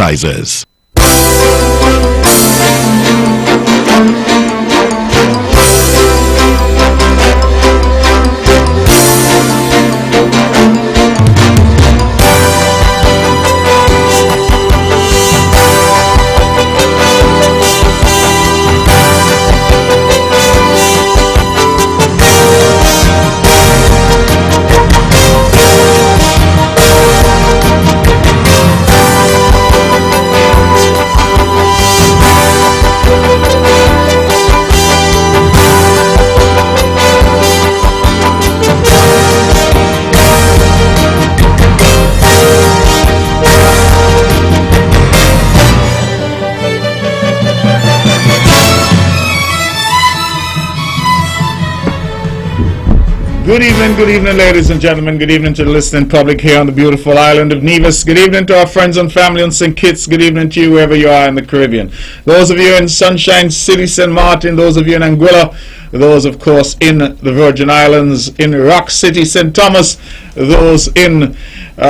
advertisers. Good evening, ladies and gentlemen. Good evening to the listening public here on the beautiful island of Nevis. Good evening to our friends and family on St. Kitts. Good evening to you wherever you are in the Caribbean. Those of you in Sunshine City, St. Martin, those of you in Anguilla, those, of course, in the Virgin Islands, in Rock City, St. Thomas, those in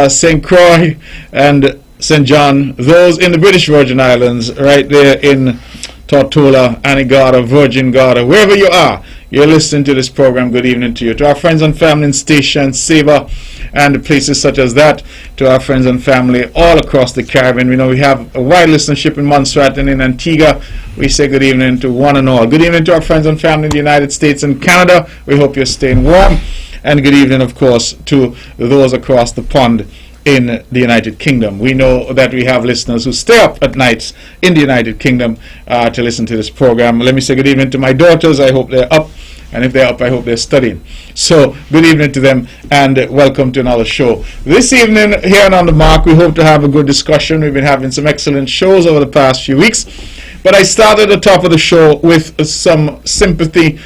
St. Croix and St. John, those in the British Virgin Islands, right there in Tortola, Anegada, Virgin Gorda, wherever you are. You're listening to this program. Good evening to you. To our friends and family in Station, Saba, and places such as that. To our friends and family all across the Caribbean. We know we have a wide listenership in Montserrat and in Antigua. We say good evening to one and all. Good evening to our friends and family in the United States and Canada. We hope you're staying warm. And good evening, of course, to those across the pond in the United Kingdom. We know that we have listeners who stay up at nights in the United Kingdom to listen to this program. Let me say good evening to my daughters. I hope they're up. And if they're up, I hope they're studying. So, good evening to them and welcome to another show. This evening, here and on the mark, we hope to have a good discussion. We've been having some excellent shows over the past few weeks. But I started at the top of the show with some sympathy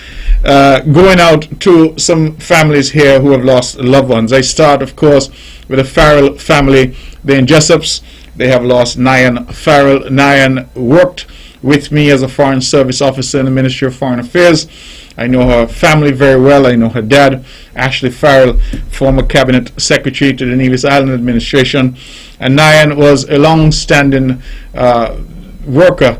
going out to some families here who have lost loved ones. I start, of course, with the Farrell family. They're in Jessups. They have lost Nyan Farrell. Nyan worked with me as a Foreign Service officer in the Ministry of Foreign Affairs. I know her family very well. I know her dad, Ashley Farrell, former Cabinet Secretary to the Nevis Island Administration. And Nyan was a long-standing worker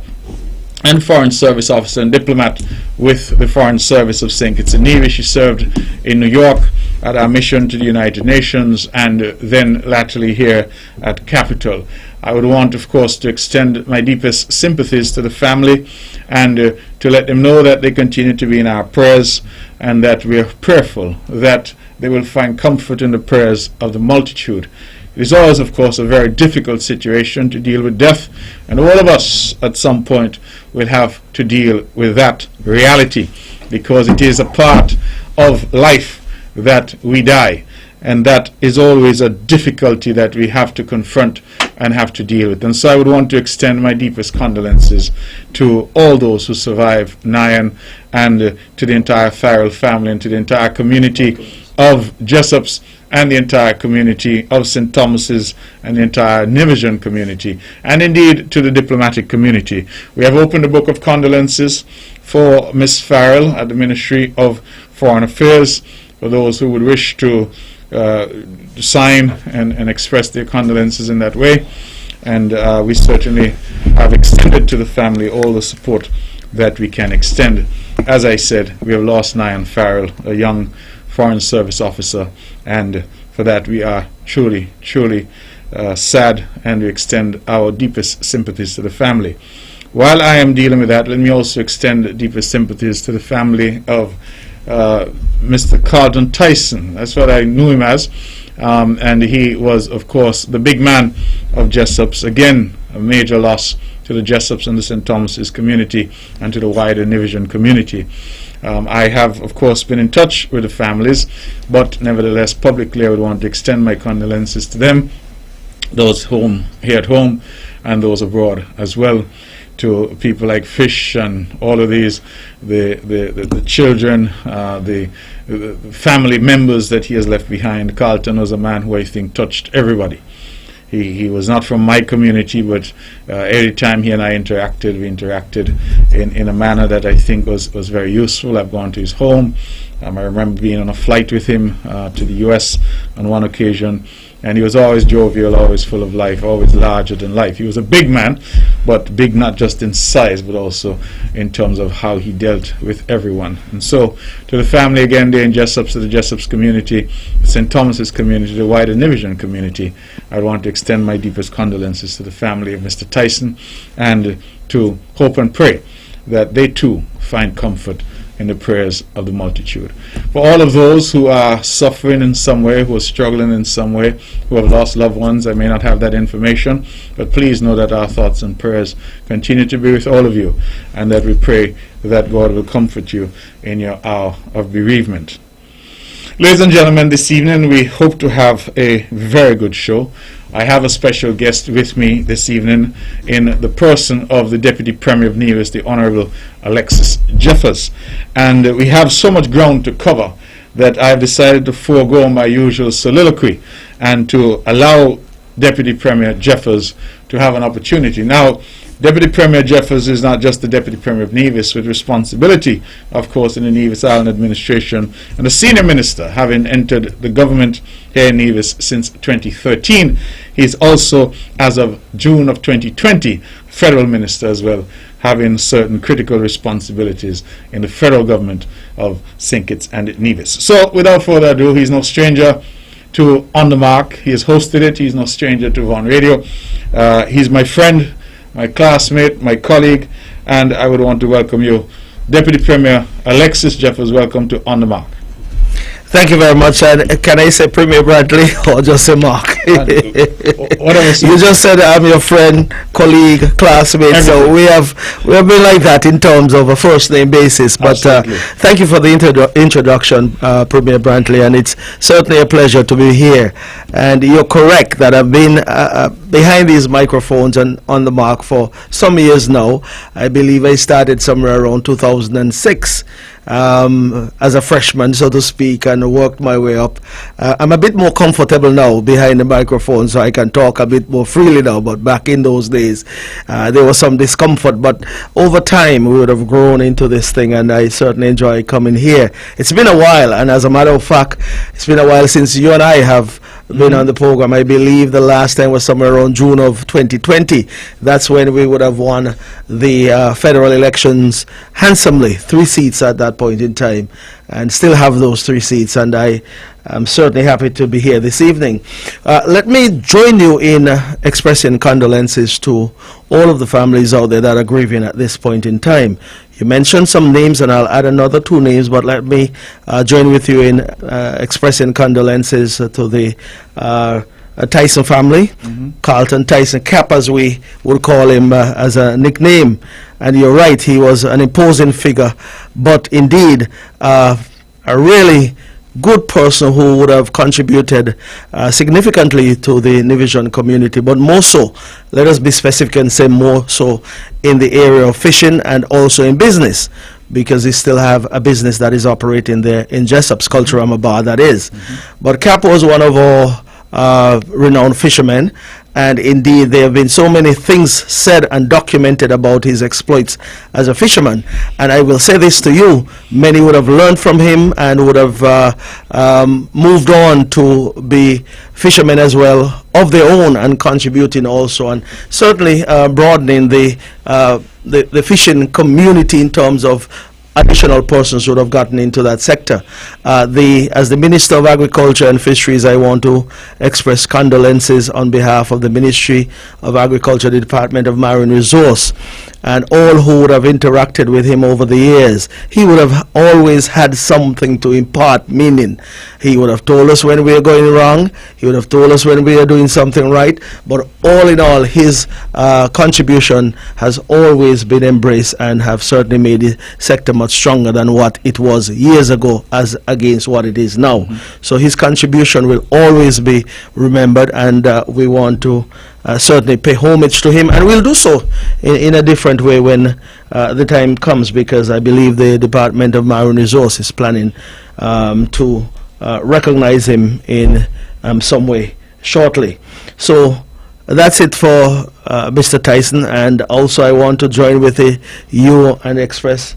and Foreign Service officer and diplomat with the Foreign Service of St. Kitts and Nevis. She served in New York at our mission to the United Nations and then latterly here at Capitol. I would want, of course, to extend my deepest sympathies to the family and to let them know that they continue to be in our prayers and that we are prayerful that they will find comfort in the prayers of the multitude. It is always, of course, a very difficult situation to deal with death, and all of us at some point will have to deal with that reality because it is a part of life that we die. And that is always a difficulty that we have to confront and have to deal with. And so I would want to extend my deepest condolences to all those who survived Nyan and to the entire Farrell family and to the entire community of Jessups and the entire community of St. Thomas's and the entire Nevisian community and indeed to the diplomatic community. We have opened a book of condolences for Miss Farrell at the Ministry of Foreign Affairs for those who would wish to sign and express their condolences in that way, and we certainly have extended to the family all the support that we can extend. As I said, we have lost Nyan Farrell, a young Foreign Service officer, and for that we are truly sad, and we extend our deepest sympathies to the family. While I am dealing with that, let me also extend deepest sympathies to the family of Mr. Carlton Tyson. That's what I knew him as, and he was, of course, the big man of Jessups. Again, a major loss to the Jessups and the St. Thomas's community and to the wider Nevisian community. I have, of course, been in touch with the families, but nevertheless, publicly, I would want to extend my condolences to them, those here at home and those abroad as well, to people like Fish and all of these, the children, the family members that he has left behind. Carlton was a man who I think touched everybody. He was not from my community, but every time he and I interacted, we interacted in a manner that I think was very useful. I've gone to his home. I remember being on a flight with him to the U.S. on one occasion, And he was always jovial, always full of life, always larger than life. He was a big man, but big not just in size, but also in terms of how he dealt with everyone. And so, to the family again there in Jessops, to the Jessops community, the St. Thomas's community, the wider Nivision community, I want to extend my deepest condolences to the family of Mr. Tyson, and to hope and pray that they too find comfort in the prayers of the multitude. For all of those who are suffering in some way, who are struggling in some way, who have lost loved ones, I may not have that information, but please know that our thoughts and prayers continue to be with all of you, and that we pray that God will comfort you in your hour of bereavement. Ladies and gentlemen, this evening we hope to have a very good show. I have a special guest with me this evening in the person of the Deputy Premier of Nevis, the Honourable Alexis Jeffers. And we have so much ground to cover that I've decided to forego my usual soliloquy and to allow Deputy Premier Jeffers to have an opportunity. Now, Deputy Premier Jeffers is not just the Deputy Premier of Nevis, with responsibility, of course, in the Nevis Island administration, and a senior minister, having entered the government here in Nevis since 2013. He is also, as of June of 2020, federal minister as well, having certain critical responsibilities in the federal government of St. Kitts and Nevis. So, without further ado, he's no stranger to On the Mark. He has hosted it. He's no stranger to Vaughan Radio. He's my friend, my classmate, my colleague, and I would want to welcome you, Deputy Premier Alexis Jeffers. Welcome to On the Mark. Thank you very much. And can I say Premier Brantley or just say Mark? Whatever. You just said I'm your friend, colleague, classmate. So we have been like that in terms of a first name basis. But thank you for the introduction, Premier Brantley, and it's certainly a pleasure to be here. And you're correct that I've been behind these microphones and On the Mark for some years now. I believe I started somewhere around 2006. As a freshman, so to speak, and worked my way up. I'm a bit more comfortable now behind the microphone, so I can talk a bit more freely now, but back in those days there was some discomfort, but over time we would have grown into this thing, and I certainly enjoy coming here. It's been a while, and as a matter of fact, it's been a while since you and I have been on the program. I believe the last time was somewhere around June of 2020. That's when we would have won the federal elections handsomely, 3 seats at that point in time, and still have those 3 seats, and I am certainly happy to be here this evening. Let me join you in expressing condolences to all of the families out there that are grieving at this point in time. You mentioned some names, and I'll add another 2 names, but let me join with you in expressing condolences to the Tyson family, Carlton Tyson, Cap as we would call him as a nickname. And you're right, he was an imposing figure, but indeed a really good person who would have contributed significantly to the Nivision community, but more so, let us be specific and say more so in the area of fishing and also in business, because he still have a business that is operating there in Jessops, Culturama Bar, that is. But Cap was one of our renowned fishermen, and indeed there have been so many things said and documented about his exploits as a fisherman. And I will say this to you, many would have learned from him and would have moved on to be fishermen as well of their own, and contributing also, and certainly broadening the fishing community in terms of additional persons would have gotten into that sector. As the Minister of Agriculture and Fisheries, I want to express condolences on behalf of the Ministry of Agriculture, the Department of Marine Resource, and all who would have interacted with him over the years. He would have always had something to impart meaning. He would have told us when we are going wrong. He would have told us when we are doing something right. But all in all, his contribution has always been embraced and have certainly made the sector much stronger than what it was years ago as against what it is now. So his contribution will always be remembered, and we want to certainly pay homage to him, and we'll do so in a different way when the time comes, because I believe the Department of Marine Resource is planning to recognize him in some way shortly. So that's it for Mr. Tyson, and also I want to join with you and express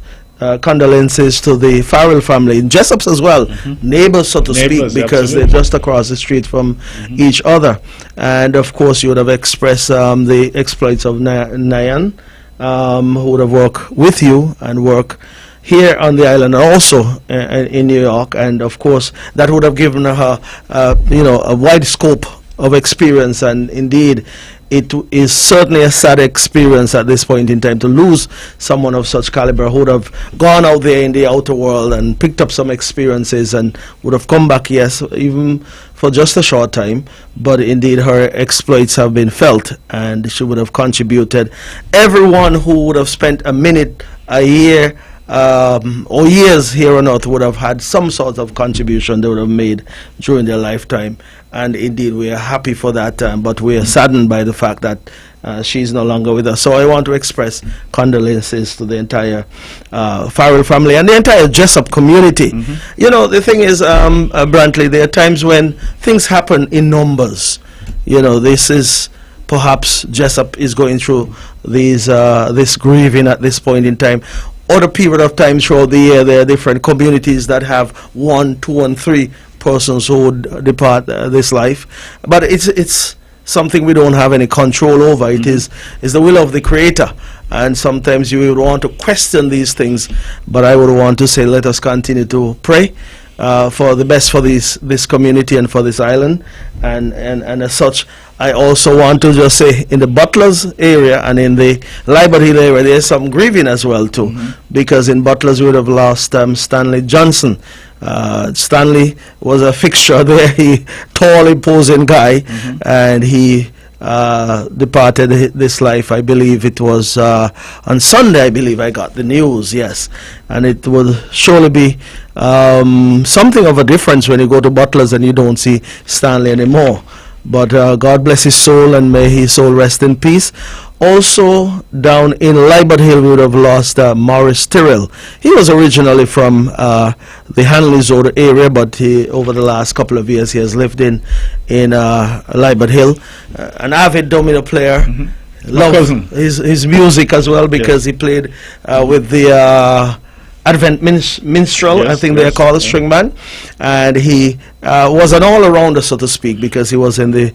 condolences to the Farrell family, Jessops as well, neighbors, so to speak, because they're just across the street from each other. And of course, you would have expressed the exploits of Nyan, who would have worked with you and work here on the island, and also in New York. And of course, that would have given her, a wide scope of experience. And indeed, it is certainly a sad experience at this point in time to lose someone of such caliber who would have gone out there in the outer world and picked up some experiences and would have come back, yes, even for just a short time, but indeed her exploits have been felt, and she would have contributed. Everyone who would have spent a minute, a year, or years here on earth would have had some sort of contribution they would have made during their lifetime. And indeed, we are happy for that, but we are saddened by the fact that she's no longer with us. So I want to express condolences to the entire Farrell family and the entire Jessup community. You know, the thing is, Brantley, there are times when things happen in numbers. You know, this is perhaps Jessup is going through this grieving at this point in time. Other period of time throughout the year, there are different communities that have 1, 2, and 3 persons who would depart this life, but it's something we don't have any control over. It is the will of the Creator, and sometimes you would want to question these things, but I would want to say let us continue to pray for the best for this community and for this island, and as such, I also want to just say in the Butlers area and in the Libert Hill area, there's some grieving as well too, because in Butlers we would have lost Stanley Johnson. Stanley was a fixture there, he tall, imposing guy, and he departed this life. I believe it was on Sunday. I believe I got the news, yes, and it will surely be something of a difference when you go to Butlers and you don't see Stanley anymore. But God bless his soul, and may his soul rest in peace. Also, down in Libert Hill, we would have lost Morris Tyrrell. He was originally from the Hanley's area, but over the last couple of years, he has lived in Libert Hill. An avid domino player. Love his music as well, because he played with the Advent Minstrel, I think they're called a string band, and he was an all-arounder, so to speak, because he was in the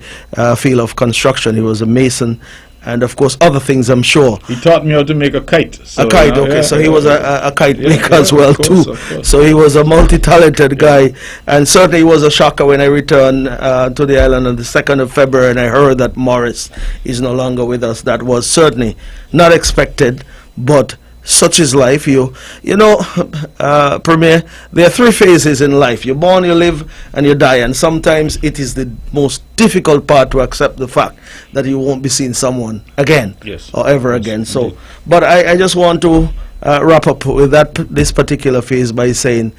field of construction. He was a mason, and of course other things, I'm sure. He taught me how to make a kite. So, a kite, okay, so he was a kite maker as well too. So he was a multi-talented guy, and certainly he was a shocker when I returned to the island on the 2nd of February and I heard that Morris is no longer with us. That was certainly not expected, but such is life. You know, Premier, there are 3 phases in life. You're born, you live, and you die. And sometimes it is the most difficult part to accept the fact that you won't be seeing someone again, or ever again. So, but I just want to wrap up with this particular phase by saying,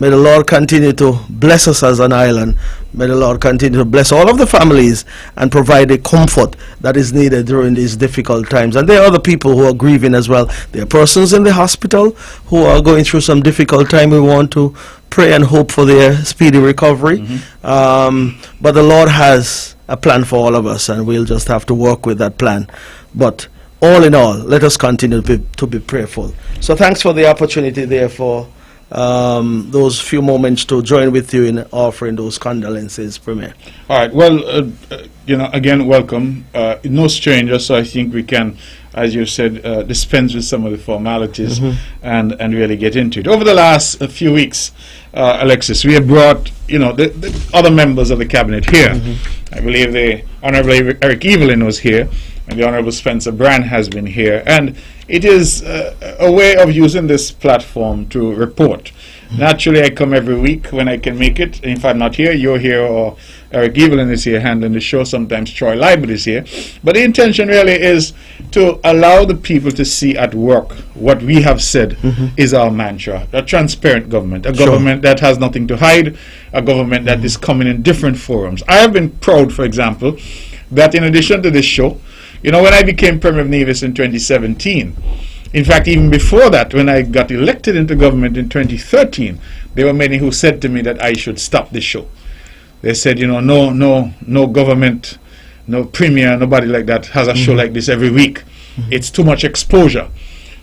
may the Lord continue to bless us as an island. May the Lord continue to bless all of the families and provide the comfort that is needed during these difficult times. And there are other people who are grieving as well. There are persons in the hospital who are going through some difficult time. We want to pray and hope for their speedy recovery. But the Lord has a plan for all of us, and we'll just have to work with that plan. But all in all, let us continue to be prayerful. So thanks for the opportunity there for those few moments to join with you in offering those condolences, Premier. All right. Well, again, welcome. No stranger, so I think we can, as you said, dispense with some of the formalities and really get into it. Over the last few weeks, Alexis, we have brought, the other members of the cabinet here. I believe the Honorable Eric Evelyn was here, and the Honorable Spencer Brand has been here, and it is a way of using this platform to report. Naturally, I come every week when I can make it. If I'm not here, you're here, or Eric Evelyn is here handling the show. Sometimes Troy Libert is here. But the intention really is to allow the people to see at work what we have said is our mantra. A transparent government, a government that has nothing to hide, a government that is coming in different forums. I have been proud, for example, that in addition to this show, when I became Premier of Nevis in 2017, in fact, even before that, when I got elected into government in 2013, there were many who said to me that I should stop this show. They said, no government, no premier, nobody like that has a show like this every week. It's too much exposure.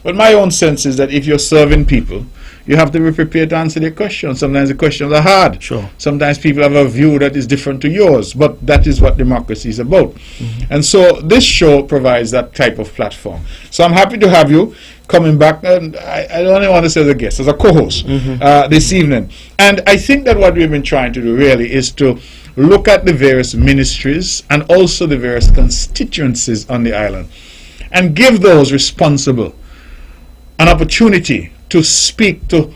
But my own sense is that if you're serving people, you have to be prepared to answer their questions. Sometimes the questions are hard. Sure. Sometimes people have a view that is different to yours, but that is what democracy is about. And so this show provides that type of platform. So I'm happy to have you coming back, and I don't only want to say as a guest, as a co-host this evening. And I think that what we've been trying to do really is to look at the various ministries and also the various constituencies on the island and give those responsible an opportunity to speak to a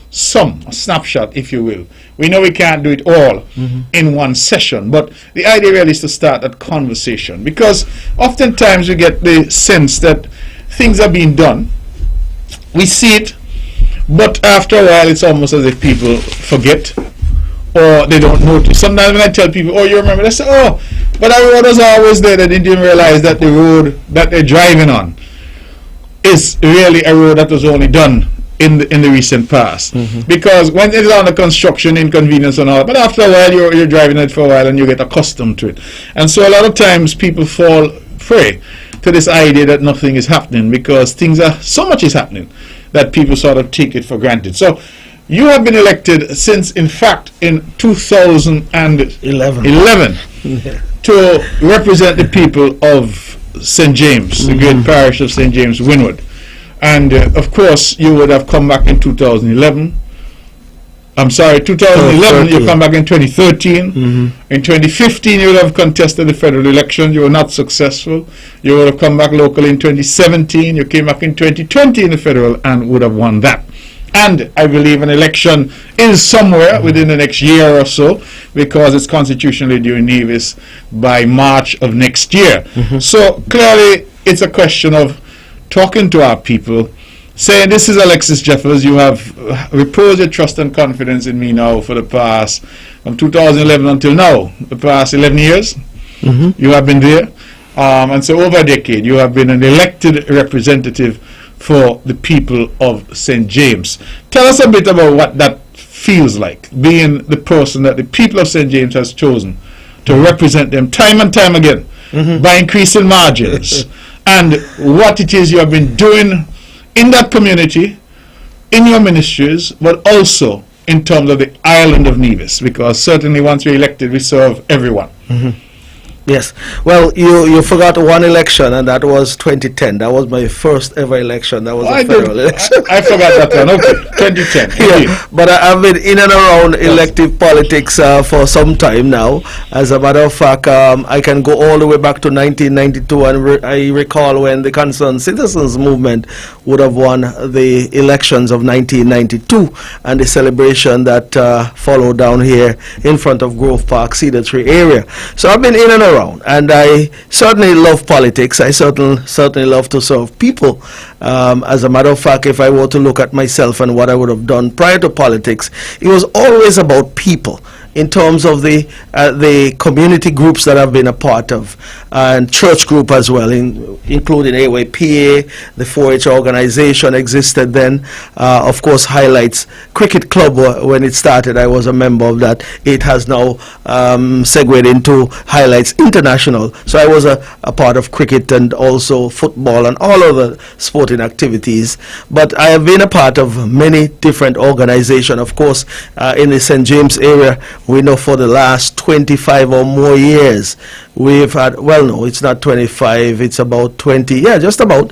snapshot, if you will. We know we can't do it all in one session, but the idea really is to start that conversation, because oftentimes we get the sense that things are being done, we see it, but after a while it's almost as if people forget or they don't notice. Sometimes when I tell people, oh, you remember, they say, oh, but that road was always there. They didn't even realize that the road that they're driving on is really a road that was only done in the recent past. Because when it's under construction, inconvenience and all, but after a while you're driving it for a while and you get accustomed to it. And so a lot of times people fall prey to this idea that nothing is happening, because so much is happening that people sort of take it for granted. So you have been elected since, in fact, in 2011 to represent the people of St. James, the great parish of St. James, Wynwood. And of course, you would have come back in 2011. I'm sorry, 2011, you come back in 2013. In 2015, you would have contested the federal election. You were not successful. You would have come back locally in 2017. You came back in 2020 in the federal and would have won that. And I believe an election is somewhere within the next year or so, because it's constitutionally due in Nevis by March of next year. So clearly, it's a question of talking to our people, saying, this is Alexis Jeffers, you have reposed your trust and confidence in me now for the past, from 2011 until now, the past 11 years, you have been there. And so over a decade, you have been an elected representative for the people of St. James. Tell us a bit about what that feels like, being the person that the people of St. James has chosen to represent them time and time again by increasing margins, and what it is you have been doing in that community, in your ministries, but also in terms of the island of Nevis, because certainly once you're elected, we serve everyone. Yes. Well, you forgot one election, and that was 2010. That was my first ever election. That was a federal election. I forgot that one. Okay, 2010. Yeah, but I've been in and around elective politics for some time now. As a matter of fact, I can go all the way back to 1992, and I recall when the Concerned Citizens Movement would have won the elections of 1992, and the celebration that followed down here in front of Grove Park, Cedar Tree area. So I've been in and around, and I certainly love politics. I certainly love to serve people. As a matter of fact, if I were to look at myself and what I would have done prior to politics, it was always about people, in terms of the community groups that I've been a part of, and church group as well, including AYPA, the 4-H organization existed then. Of course, Highlights Cricket Club, when it started, I was a member of that. It has now segued into Highlights International. So I was a part of cricket and also football and all other sporting activities. But I have been a part of many different organizations. Of course, in the St. James area, we know for the last 25 or more years, we've had, well, no, it's not 25, it's about 20, yeah, just about.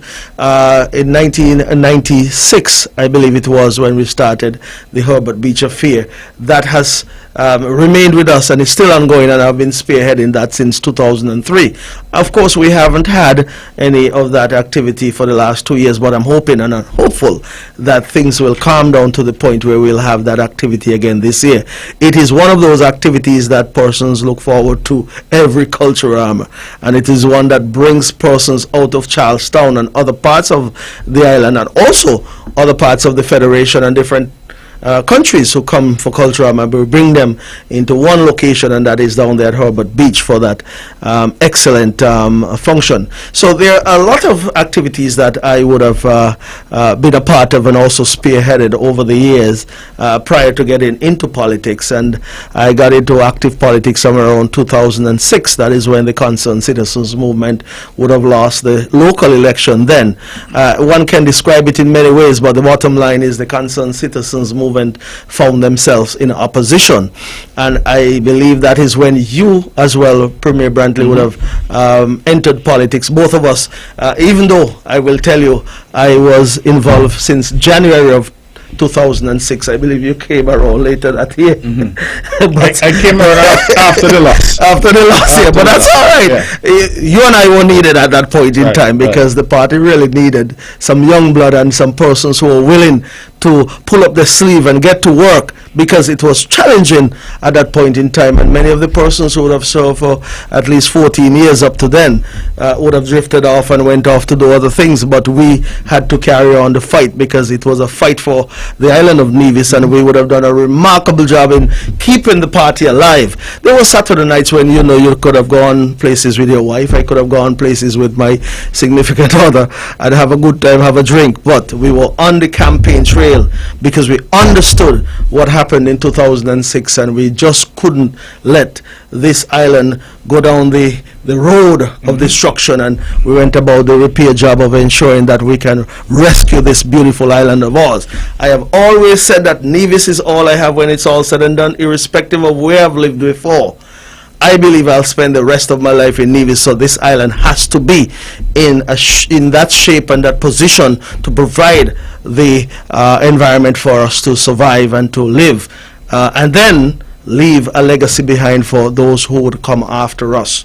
In 1996, I believe it was, when we started the Herbert Beach Affair. That has remained with us and is still ongoing, and I've been spearheading that since 2003. Of course, we haven't had any of that activity for the last 2 years, but I'm hoping and I'm hopeful that things will calm down to the point where we'll have that activity again this year. It is one of those activities that persons look forward to every cultural armor, and it is one that brings persons out of Charlestown and other parts of the island, and also other parts of the Federation and different countries who come for cultural, and we bring them into one location, and that is down there at Herbert Beach for that excellent function. So there are a lot of activities that I would have been a part of and also spearheaded over the years prior to getting into politics. And I got into active politics somewhere around 2006. That is when the Concerned Citizens Movement would have lost the local election then. One can describe it in many ways, but the bottom line is the Concerned Citizens Movement found themselves in opposition. And I believe that is when you as well, Premier Brantley, would have entered politics. Both of us, even though I will tell you, I was involved since January of 2006. I believe you came around later that year. But I came around after the loss. After the loss, yeah. But that's all right. Yeah. You and I were needed at that point in time because the party really needed some young blood and some persons who were willing to pull up their sleeve and get to work, because it was challenging at that point in time, and many of the persons who would have served for at least 14 years up to then would have drifted off and went off to do other things, but we had to carry on the fight because it was a fight for the island of Nevis, and we would have done a remarkable job in keeping the party alive. There were Saturday nights when you could have gone places with your wife. I could have gone places with my significant other and have a good time, have a drink, but we were on the campaign trail because we understood what happened in 2006, and we just couldn't let this island go down the road of destruction, and we went about the repair job of ensuring that we can rescue this beautiful island of ours. I have always said that Nevis is all I have when it's all said and done, irrespective of where I've lived before. I believe I'll spend the rest of my life in Nevis, so this island has to be in that shape and that position to provide the environment for us to survive and to live, and then leave a legacy behind for those who would come after us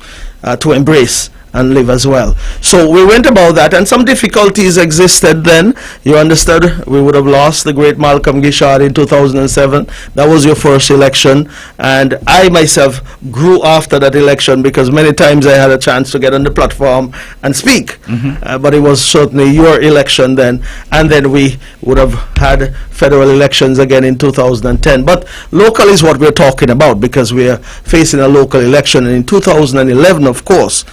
to embrace and live as well. So we went about that, and some difficulties existed then. You understood, we would have lost the great Malcolm Gishard in 2007. That was your first election, and I myself grew after that election because many times I had a chance to get on the platform and speak. But it was certainly your election then, and then we would have had federal elections again in 2010. But local is what we're talking about because we're facing a local election, and in 2011, of course,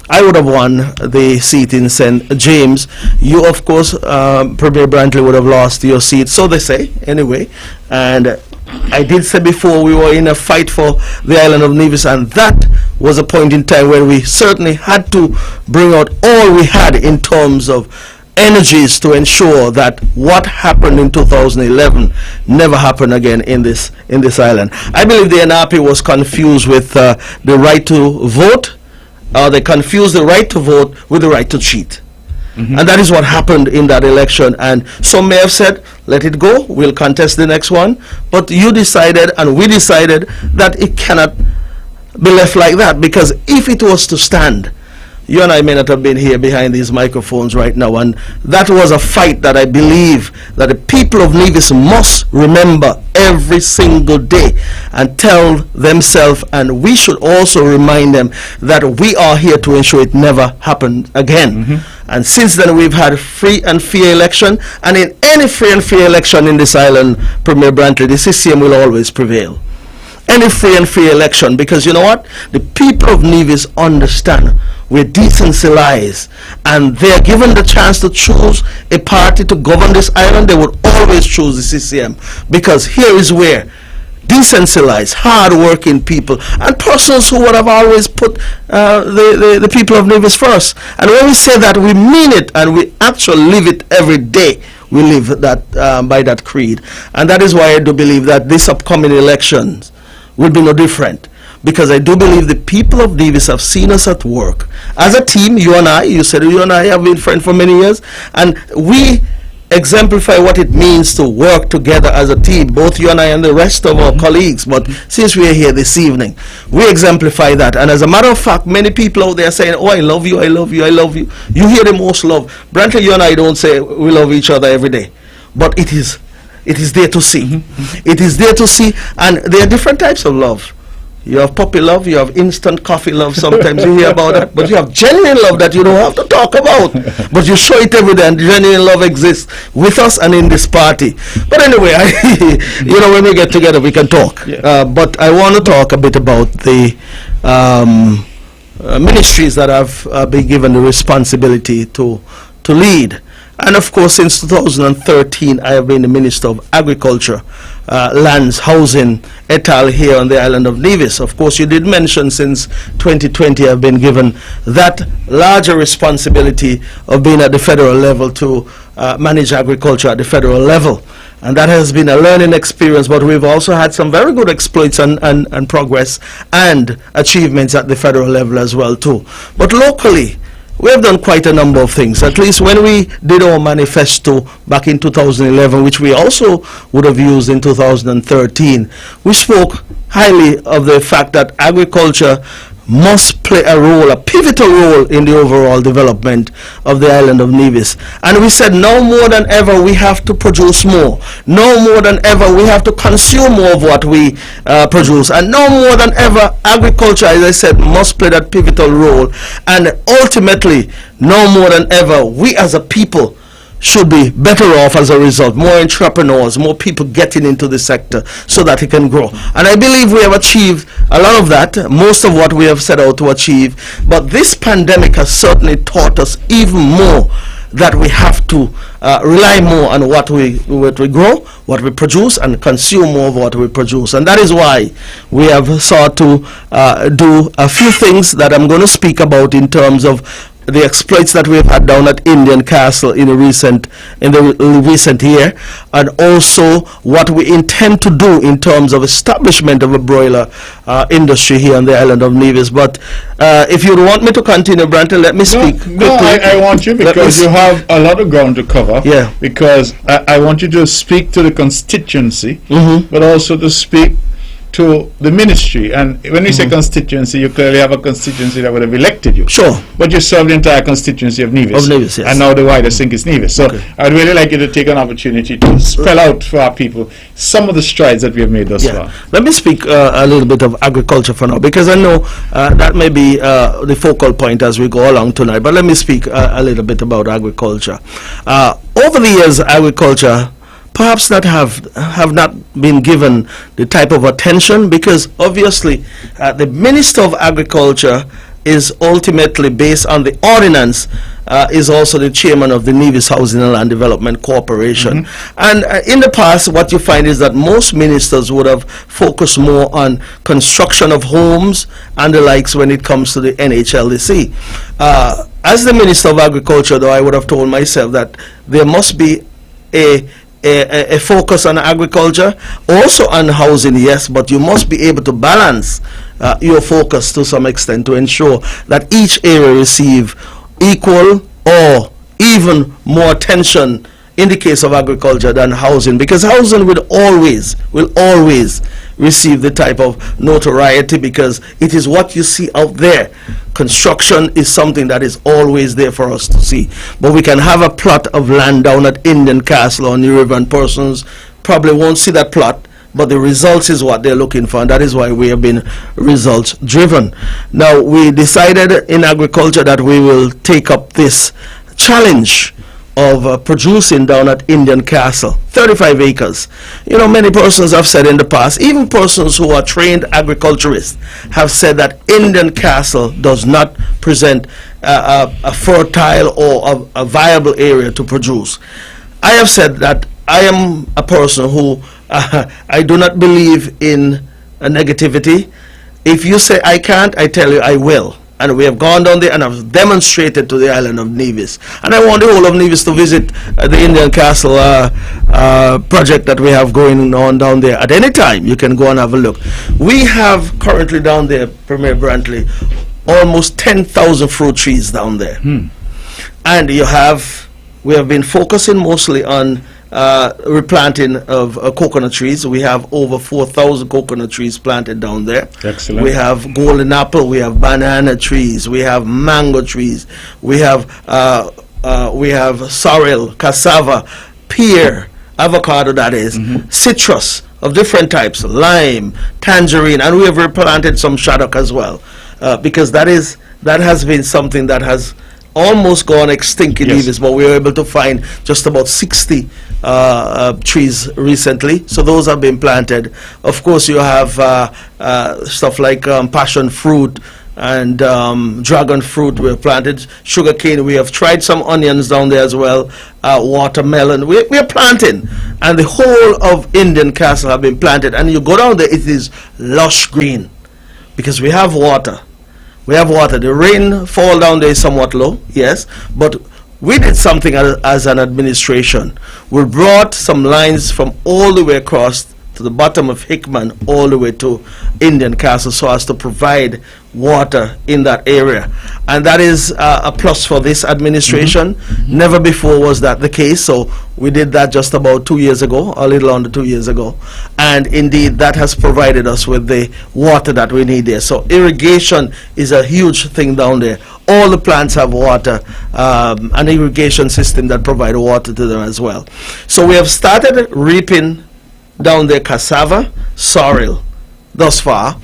I would have won the seat in St. James. You, of course, Premier Brantley, would have lost your seat. So they say, anyway. And I did say before, we were in a fight for the island of Nevis, and that was a point in time where we certainly had to bring out all we had in terms of energies to ensure that what happened in 2011 never happened again in this island. I believe the NRP was confused with the right to vote. They confused the right to vote with the right to cheat. And that is what happened in that election. And some may have said, let it go, we'll contest the next one. But you decided, and we decided, that it cannot be left like that, because if it was to stand, you and I may not have been here behind these microphones right now, and that was a fight that I believe that the people of Nevis must remember every single day and tell themselves, and we should also remind them that we are here to ensure it never happened again. And since then we've had free and fair election, and in any free and fair election in this island, Premier Brantley, the CCM will always prevail. Any free and fair election, because you know what? The people of Nevis understand we're decentralized, and they're given the chance to choose a party to govern this island. They would always choose the CCM, because here is where decentralized, hard-working people and persons who would have always put the people of Nevis first. And when we say that, we mean it, and we actually live it every day. We live that by that creed, and that is why I do believe that this upcoming elections will be no different, because I do believe the people of Nevis have seen us at work as a team. You and I, you said you and I have been friends for many years, and we exemplify what it means to work together as a team, both you and I and the rest of our colleagues. But since we are here this evening, we exemplify that. And as a matter of fact, many people out there saying, oh, I love you, I love you, I love you. You hear the most love. Brantley, you and I don't say we love each other every day, but it is there to see. It is there to see, and there are different types of love. You have puppy love, you have instant coffee love, sometimes you hear about that, but you have genuine love that you don't have to talk about, but you show it every day, and genuine love exists with us and in this party. But anyway, when we get together, we can talk. Yeah. But I want to talk a bit about the ministries that have been given the responsibility to lead. And of course, since 2013, I have been the Minister of Agriculture, Lands, Housing, et al. Here on the island of Nevis. Of course, you did mention since 2020 I've been given that larger responsibility of being at the federal level to manage agriculture at the federal level. And that has been a learning experience, but we've also had some very good exploits and progress and achievements at the federal level as well too. But locally, we have done quite a number of things. At least when we did our manifesto back in 2011, which we also would have used in 2013, we spoke highly of the fact that agriculture must play a pivotal role in the overall development of the island of Nevis. And we said now more than ever we have to produce more. Now more than ever we have to consume more of what we produce. And now more than ever agriculture, as I said, must play that pivotal role. And ultimately, now more than ever, we as a people should be better off as a result. More entrepreneurs, more people getting into the sector so that it can grow. And I believe we have achieved a lot of that, most of what we have set out to achieve. But this pandemic has certainly taught us even more that we have to rely more on what we grow, what we produce, and consume more of what we produce. And that is why we have sought to do a few things that I'm going to speak about in terms of the exploits that we've had down at Indian Castle in the recent year, and also what we intend to do in terms of establishment of a broiler industry here on the island of Nevis. But if you want me to continue, Brantley, let me speak. No, I want you, because you have a lot of ground to cover. Yeah. Because I want you to speak to the constituency, but also to speak to the ministry. And when you say constituency, you clearly have a constituency that would have elected you. Sure. But you serve the entire constituency of Nevis. Of Nevis, yes. And now the wider sink is Nevis. So I'd really like you to take an opportunity to spell out for our people some of the strides that we have made thus far. Let me speak a little bit of agriculture for now, because I know that may be the focal point as we go along tonight. But let me speak a little bit about agriculture. Over the years, agriculture perhaps have not been given the type of attention, because obviously the Minister of Agriculture is ultimately, based on the ordinance, is also the chairman of the Nevis Housing and Land Development Corporation. And in the past, what you find is that most ministers would have focused more on construction of homes and the likes when it comes to the NHLDC. As the Minister of Agriculture, though, I would have told myself that there must be a focus on agriculture, also on housing, yes, but you must be able to balance your focus to some extent to ensure that each area receive equal or even more attention in the case of agriculture than housing, because housing will always receive the type of notoriety because it is what you see out there. Construction is something that is always there for us to see. But we can have a plot of land down at Indian Castle on the river, and persons probably won't see that plot, but the results is what they're looking for, and that is why we have been results driven. Now, we decided in agriculture that we will take up this challenge of producing down at Indian Castle, 35 acres. You know, many persons have said in the past, even persons who are trained agriculturists have said that Indian Castle does not present a fertile or a viable area to produce. I have said that I am a person who I do not believe in negativity. If you say I can't, I tell you I will. And we have gone down there and have demonstrated to the island of Nevis. And I want the whole of Nevis to visit the Indian Castle project that we have going on down there. At any time, you can go and have a look. We have currently down there, Premier Brantley, almost 10,000 fruit trees down there. And we have been focusing mostly on replanting of coconut trees. We have over 4,000 coconut trees planted down there. Excellent. We have golden apple, we have banana trees, we have mango trees, we have sorrel, cassava, pear, avocado, that is, citrus, of different types, lime, tangerine, and we have replanted some shaddock as well, because that has been something that has almost gone extinct in Nevis, but we were able to find just about 60 trees recently, so those have been planted. Of course, you have stuff like passion fruit and dragon fruit we have planted, sugarcane, we have tried some onions down there as well, watermelon, we are planting, and the whole of Indian Castle have been planted, and you go down there, it is lush green, because we have water. We have water. The rain fall down there is somewhat low, yes, but we did something as an administration. We brought some lines from all the way across to the bottom of Hickman all the way to Indian Castle so as to provide water in that area, and that is a plus for this administration. Never before was that the case, so we did that just about 2 years ago, a little under 2 years ago, and indeed that has provided us with the water that we need there. So irrigation is a huge thing down there. All the plants have water, an irrigation system that provide water to them as well. So we have started reaping down there cassava, sorrel thus far.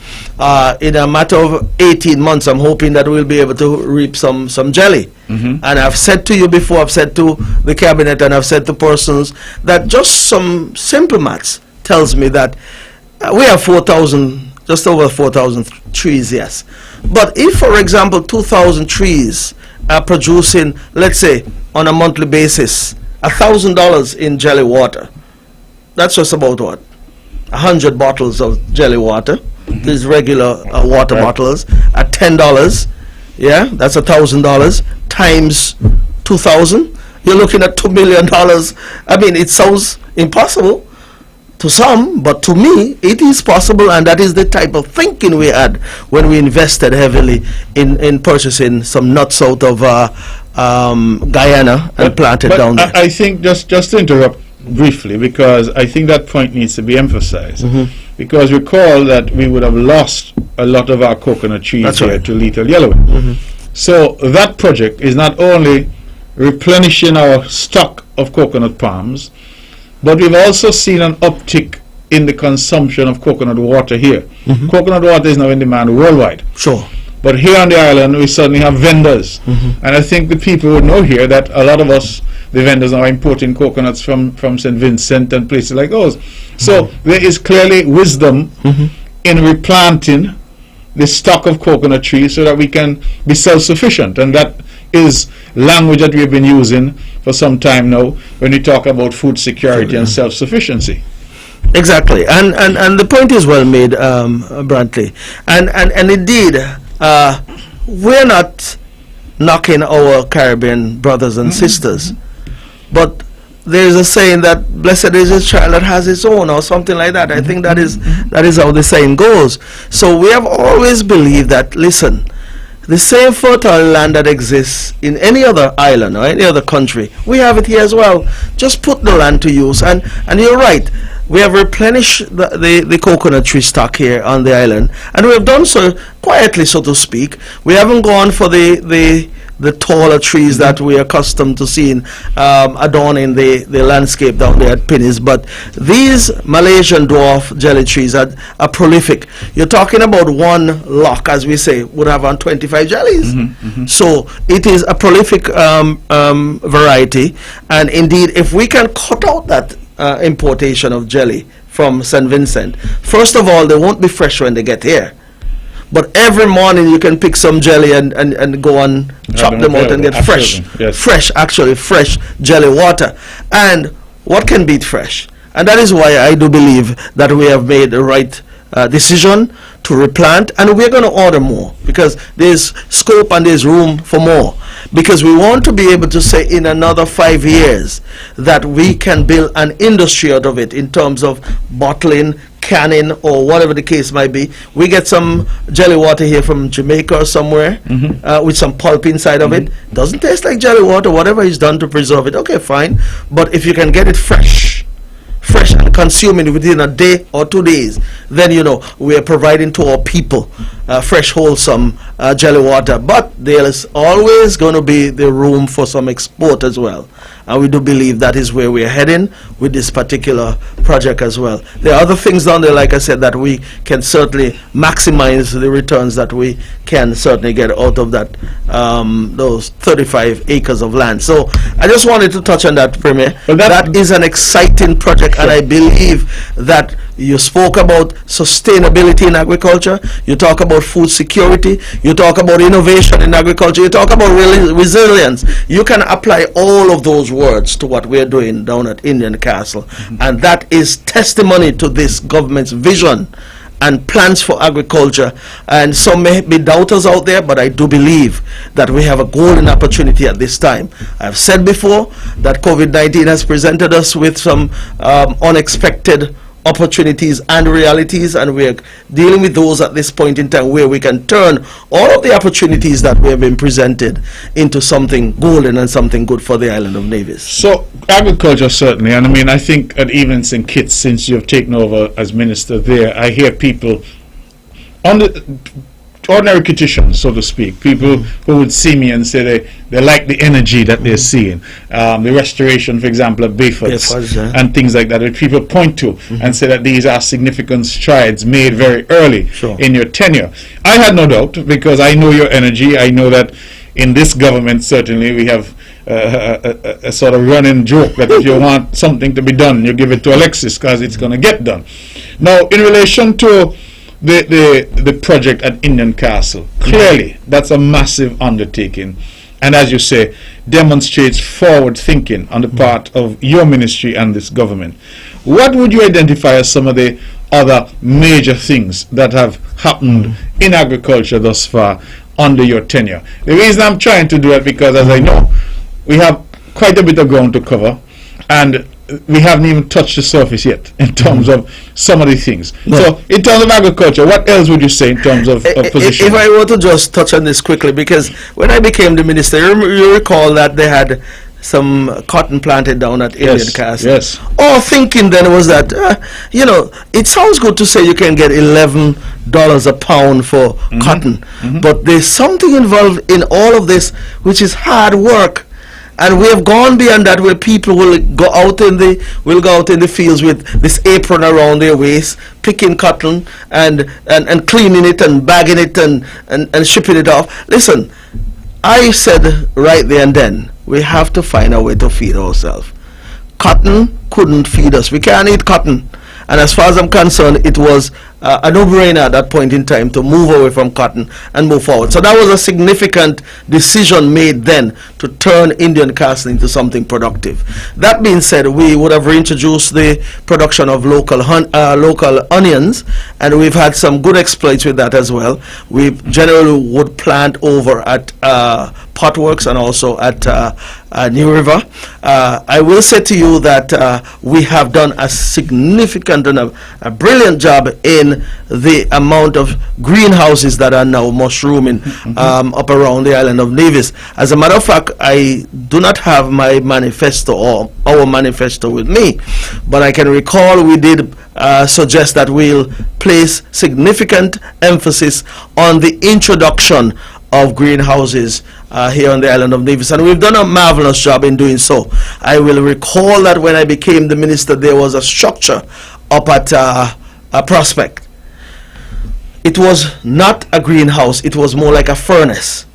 In a matter of 18 months, I'm hoping that we'll be able to reap some jelly. And I've said to you before, I've said to the cabinet, and I've said to persons that just some simple maths tells me that we have 4,000, just over 4,000 trees, yes. But if, for example, 2,000 trees are producing, let's say, on a monthly basis, $1,000 in jelly water, that's just about what? 100 bottles of jelly water. These regular water bottles at $10. Yeah, that's $1,000 times 2,000. You're looking at $2 million. I mean, it sounds impossible to some, but to me, it is possible, and that is the type of thinking we had when we invested heavily in purchasing some nuts out of Guyana and planted down there. I think, just to interrupt briefly, because I think that point needs to be emphasized, because recall that we would have lost a lot of our coconut trees here to lethal yellowing. So that project is not only replenishing our stock of coconut palms, but we've also seen an uptick in the consumption of coconut water here. Coconut water is now in demand worldwide. Sure. But here on the island, we suddenly have vendors. And I think the people would know here that a lot of us, the vendors, are importing coconuts from St. Vincent and places like those. So there is clearly wisdom in replanting the stock of coconut trees so that we can be self-sufficient. And that is language that we've been using for some time now when we talk about food security and self-sufficiency. Exactly. And the point is well made, Brantley. And indeed, we're not knocking our Caribbean brothers and sisters, but there's a saying that blessed is his child that has his own, or something like that. I think that is how the saying goes. So we have always believed that, listen, the same fertile land that exists in any other island or any other country, we have it here as well. Just put the land to use. And you're right, we have replenished the coconut tree stock here on the island, and we have done so quietly, so to speak. We haven't gone for the taller trees that we are accustomed to seeing adorning the landscape down there at Pinny's, but these Malaysian dwarf jelly trees are prolific. You're talking about one lock, as we say, would have on 25 jellies. So it is a prolific variety, and indeed, if we can cut out that importation of jelly from St. Vincent, first of all, they won't be fresh when they get here. But every morning you can pick some jelly and go and chop them out and get fresh jelly water. And what can beat fresh? And that is why I do believe that we have made the right decision to replant, and we're going to order more, because there's scope and there's room for more, because we want to be able to say in another 5 years that we can build an industry out of it in terms of bottling, canning, or whatever the case might be. We get some jelly water here from Jamaica or somewhere with some pulp inside of it. Doesn't taste like jelly water, whatever is done to preserve it, okay, fine. But if you can get it fresh and consume it within a day or 2 days, then you know we are providing to our people fresh, wholesome jelly water. But there is always going to be the room for some export as well. and we do believe that is where we're heading with this particular project as well. There are other things down there, like I said, that we can certainly maximize the returns that we can certainly get out of that, those 35 acres of land. So I just wanted to touch on that, Premier. Well, that is an exciting project, and I believe that you spoke about sustainability in agriculture, you talk about food security, you talk about innovation in agriculture, you talk about resilience. You can apply all of those words to what we're doing down at Indian Castle, and that is testimony to this government's vision and plans for agriculture. And some may be doubters out there, but I do believe that we have a golden opportunity at this time. I've said before that COVID-19 has presented us with some unexpected opportunities and realities, and we're dealing with those at this point in time where we can turn all of the opportunities that we have been presented into something golden and something good for the island of Nevis. So agriculture, certainly, and I mean, I think at even St. Kitts, since you've taken over as minister there, I hear people on the ordinary criticians, so to speak, people who would see me and say they like the energy that they're seeing, the restoration, for example, of Bayfords and things like that, which people point to and say that these are significant strides made very early in your tenure. I had no doubt, because I know your energy. I know that in this government, certainly, we have a sort of running joke that if you want something to be done, you give it to Alexis because it's going to get done. Now, in relation to the project at Indian Castle, clearly that's a massive undertaking, and as you say, demonstrates forward thinking on the part of your ministry and this government. What would you identify as some of the other major things that have happened in agriculture thus far under your tenure? The reason I'm trying to do it, because as I know, we have quite a bit of ground to cover, and we haven't even touched the surface yet in terms of some of the things. So in terms of agriculture, what else would you say in terms of position? If I were to just touch on this quickly, because when I became the minister, you recall that they had some cotton planted down at Indian Castle. Yes. Our thinking then was that, it sounds good to say you can get $11 a pound for cotton, but there's something involved in all of this, which is hard work. And we have gone beyond that, where people will go out in the fields with this apron around their waist, picking cotton and cleaning it and bagging it and shipping it off. Listen, I said right there and then, we have to find a way to feed ourselves. Cotton couldn't feed us. We can't eat cotton. And as far as I'm concerned, it was a no-brainer at that point in time to move away from cotton and move forward. So that was a significant decision made then to turn Indian Castle into something productive. That being said, we would have reintroduced the production of local onions, and we've had some good exploits with that as well. We generally would plant over at Potworks and also at New River. I will say to you that we have done a significant and a brilliant job in the amount of greenhouses that are now mushrooming up around the island of Nevis. As a matter of fact, I do not have my manifesto or our manifesto with me, but I can recall we did suggest that we'll place significant emphasis on the introduction of greenhouses here on the island of Nevis, and we've done a marvelous job in doing so. I will recall that when I became the minister, there was a structure up at Prospect. It was not a greenhouse, it was more like a furnace.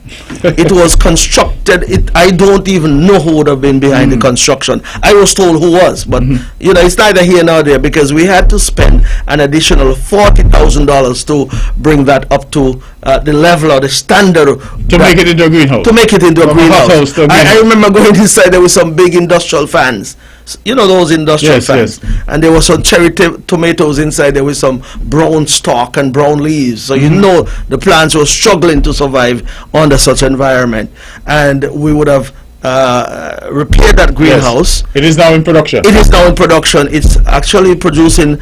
It was constructed, I don't even know who would have been behind the construction. I was told who was, but it's neither here nor there, because we had to spend an additional $40,000 to bring that up to the level or the standard. To make it into a greenhouse. To make it into a greenhouse. I remember going inside, there were some big industrial fans. Those industrial fans. Yes. And there were some cherry tomatoes inside. There was some brown stalk and brown leaves. So the plants were struggling to survive under such environment. And we would have repaired that greenhouse. Yes. It is now in production. It is now in production. It's actually producing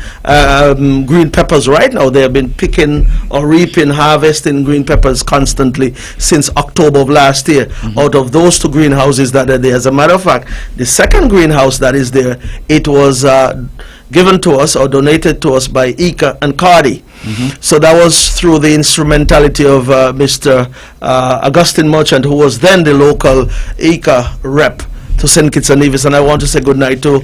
green peppers right now. They have been picking or reaping, harvesting green peppers constantly since October of last year out of those two greenhouses that are there. As a matter of fact, the second greenhouse that is there, it was given to us or donated to us by Ika and Cardi. So that was through the instrumentality of Mr. Augustine Merchant, who was then the local Ika rep to St. Kitts and Nevis, and I want to say good night to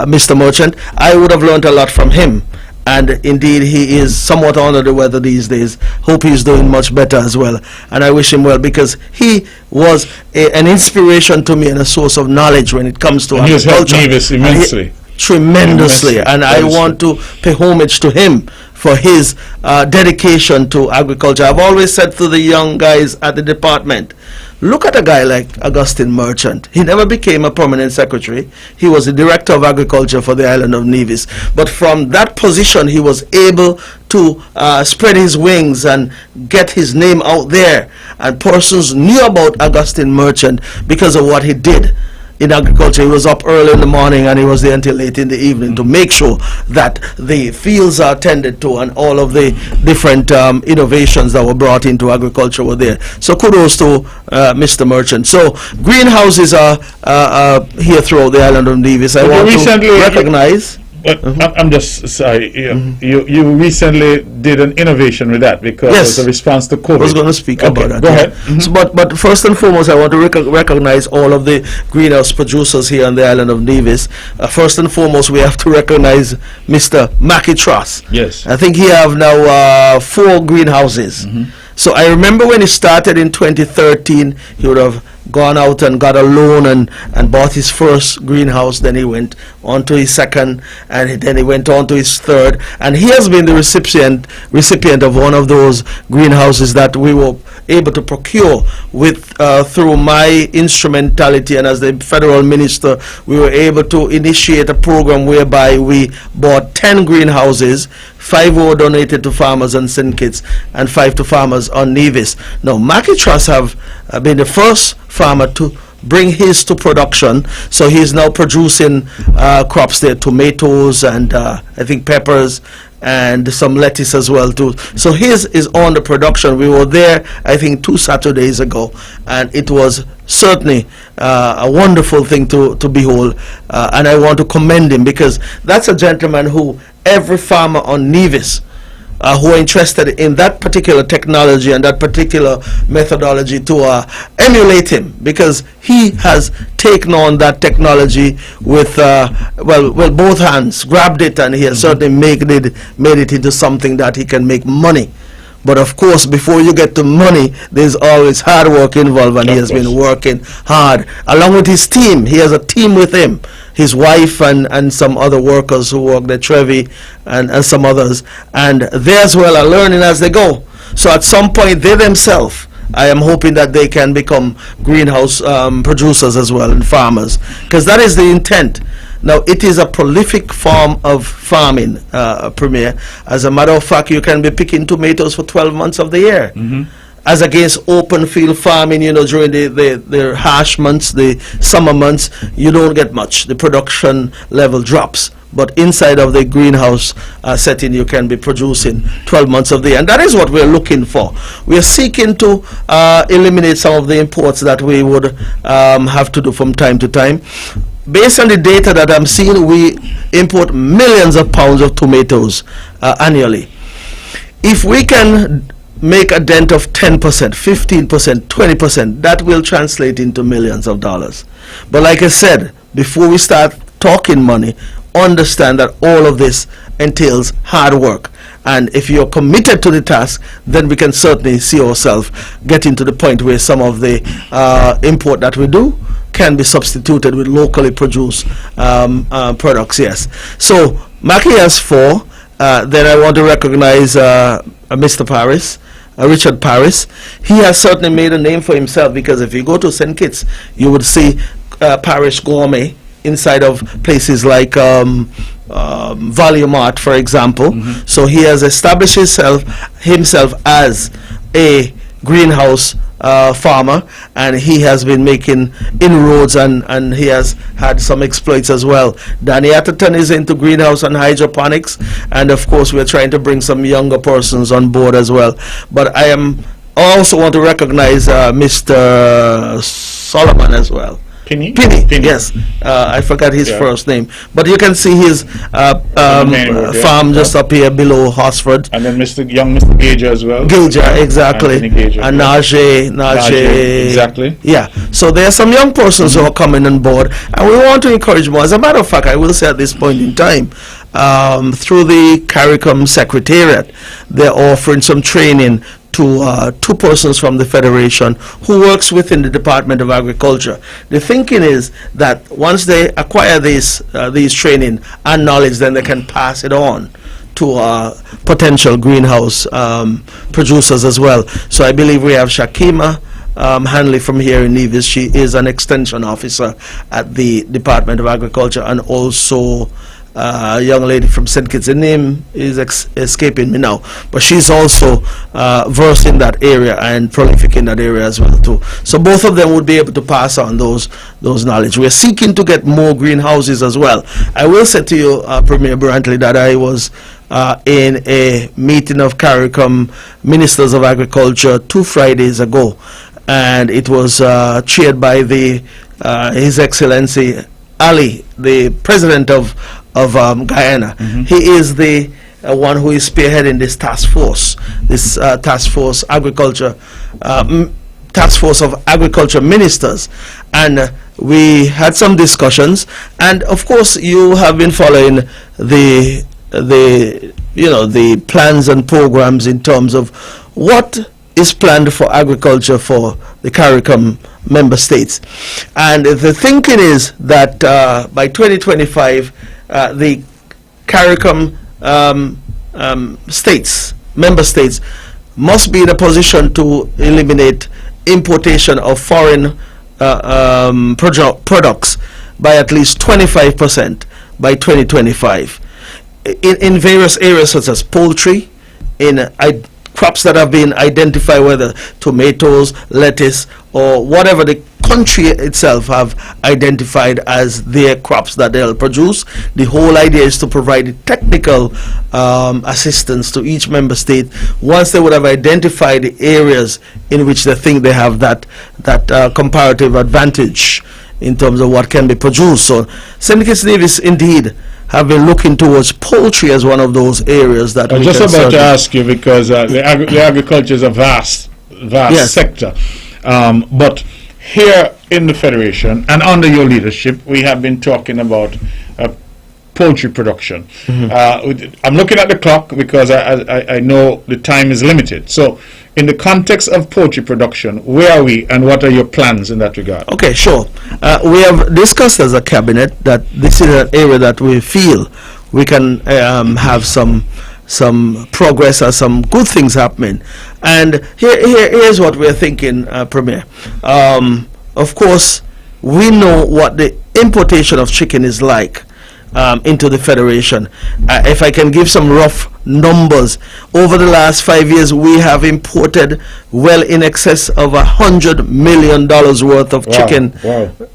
Mr. Merchant. I would have learned a lot from him, and indeed he is somewhat under the weather these days. Hope he's doing much better as well, and I wish him well, because he was an inspiration to me and a source of knowledge when it comes to and agriculture. He has helped Nevis immensely. Tremendously, and I want to pay homage to him for his dedication to agriculture. I've always said to the young guys at the department, look at a guy like Augustine Merchant. He never became a permanent secretary. He was the director of agriculture for the island of Nevis. But from that position, he was able to spread his wings and get his name out there. And persons knew about Augustine Merchant because of what he did in agriculture. He was up early in the morning and he was there until late in the evening to make sure that the fields are tended to and all of the different innovations that were brought into agriculture were there. So kudos to Mr. Merchant. So greenhouses are here throughout the island of Nevis. I want to recognize. I'm just sorry. You recently did an innovation with that because it was a response to COVID. I was going to speak about that. Go ahead. So, but first and foremost, I want to recognize all of the greenhouse producers here on the island of Nevis. First and foremost, we have to recognize Mr. Mackie Truss. Yes. I think he have now 4 greenhouses. So I remember when he started in 2013, he would have gone out and got a loan and bought his first greenhouse. Then he went on to his second, and then he went on to his third. And he has been the recipient of one of those greenhouses that we were able to procure with through my instrumentality, and as the federal minister, we were able to initiate a program whereby we bought 10 greenhouses. 5 were donated to farmers on St. Kitts and 5 to farmers on Nevis. Now, Mackie Truss have been the first farmer to bring his to production, so he's now producing crops there, tomatoes and I think peppers and some lettuce as well too. So his is on the production. We were there I think 2 Saturdays ago, and it was certainly a wonderful thing to behold, and I want to commend him, because that's a gentleman who every farmer on Nevis who are interested in that particular technology and that particular methodology to emulate him, because he has taken on that technology with both hands, grabbed it, and he has certainly made it into something that he can make money. But of course, before you get to money, there's always hard work involved, and he has been working hard along with his team. He has a team with him, his wife and some other workers who work there, Trevi and some others, and they as well are learning as they go. So at some point, they themselves, I am hoping that they can become greenhouse producers as well, and farmers, because that is the intent. Now, it is a prolific form of farming, Premier. As a matter of fact, you can be picking tomatoes for 12 months of the year. As against open field farming, during the harsh months, the summer months, you don't get much. The production level drops. But inside of the greenhouse setting, you can be producing 12 months of the year. And that is what we're looking for. We are seeking to eliminate some of the imports that we would have to do from time to time. Based on the data that I'm seeing, we import millions of pounds of tomatoes annually. If we can make a dent of 10%, 15%, 20%, that will translate into millions of dollars. But like I said, before we start talking money, understand that all of this entails hard work. And if you're committed to the task, then we can certainly see ourselves getting to the point where some of the import that we do can be substituted with locally produced products, yes. So Mackie has 4. Then I want to recognize Mr. Paris, Richard Paris. He has certainly made a name for himself, because if you go to St. Kitts, you would see Paris Gourmet inside of places like Value Mart, for example. So he has established himself as a greenhouse farmer, and he has been making inroads, and he has had some exploits as well. Danny Atherton is into greenhouse and hydroponics, and of course we're trying to bring some younger persons on board as well. But I also want to recognize Mr. Solomon as well. Pinny? Yes. I forgot his first name. But you can see his farm just up here below Hosford. And then Mr. Gager as well. Gager, exactly. And Najee. Exactly. Yeah. So there are some young persons who are coming on board, and we want to encourage more. As a matter of fact, I will say at this point in time, through the CARICOM Secretariat, they're offering some training to 2 persons from the Federation who works within the Department of Agriculture. The thinking is that once they acquire these training and knowledge, then they can pass it on to potential greenhouse producers as well. So I believe we have Shakima Hanley from here in Nevis. She is an extension officer at the Department of Agriculture, and also a young lady from St. Kitts. The name is escaping me now, but she's also versed in that area and prolific in that area as well too. So both of them would be able to pass on those knowledge. We're seeking to get more greenhouses as well. I will say to you, Premier Brantley, that I was in a meeting of CARICOM Ministers of Agriculture 2 Fridays ago, and it was chaired by His Excellency Ali, the President of Guyana. He is the one who is spearheading this task force, task force of agriculture ministers, and we had some discussions. And of course, you have been following the plans and programs in terms of what is planned for agriculture for the CARICOM member states. And the thinking is that by 2025, the CARICOM member states, must be in a position to eliminate importation of foreign products by at least 25% by 2025 in various areas such as poultry, in crops that have been identified, whether tomatoes, lettuce, or whatever the country itself have identified as their crops that they'll produce. The whole idea is to provide technical assistance to each member state once they would have identified the areas in which they think they have that comparative advantage in terms of what can be produced. So St. Kitts Nevis indeed have been looking towards poultry as one of those areas that I was just about to ask you, because the agriculture is a vast sector, but here in the Federation and under your leadership, we have been talking about poultry production. I'm looking at the clock because I know the time is limited. So in the context of poultry production, where are we and what are your plans in that regard? Okay, sure. We have discussed as a cabinet that this is an area that we feel we can have some progress or some good things happening. And here's what we're thinking, Premier. Of course, we know what the importation of chicken is like into the Federation. If I can give some rough numbers, over the last 5 years we have imported well in excess of $100 million worth of chicken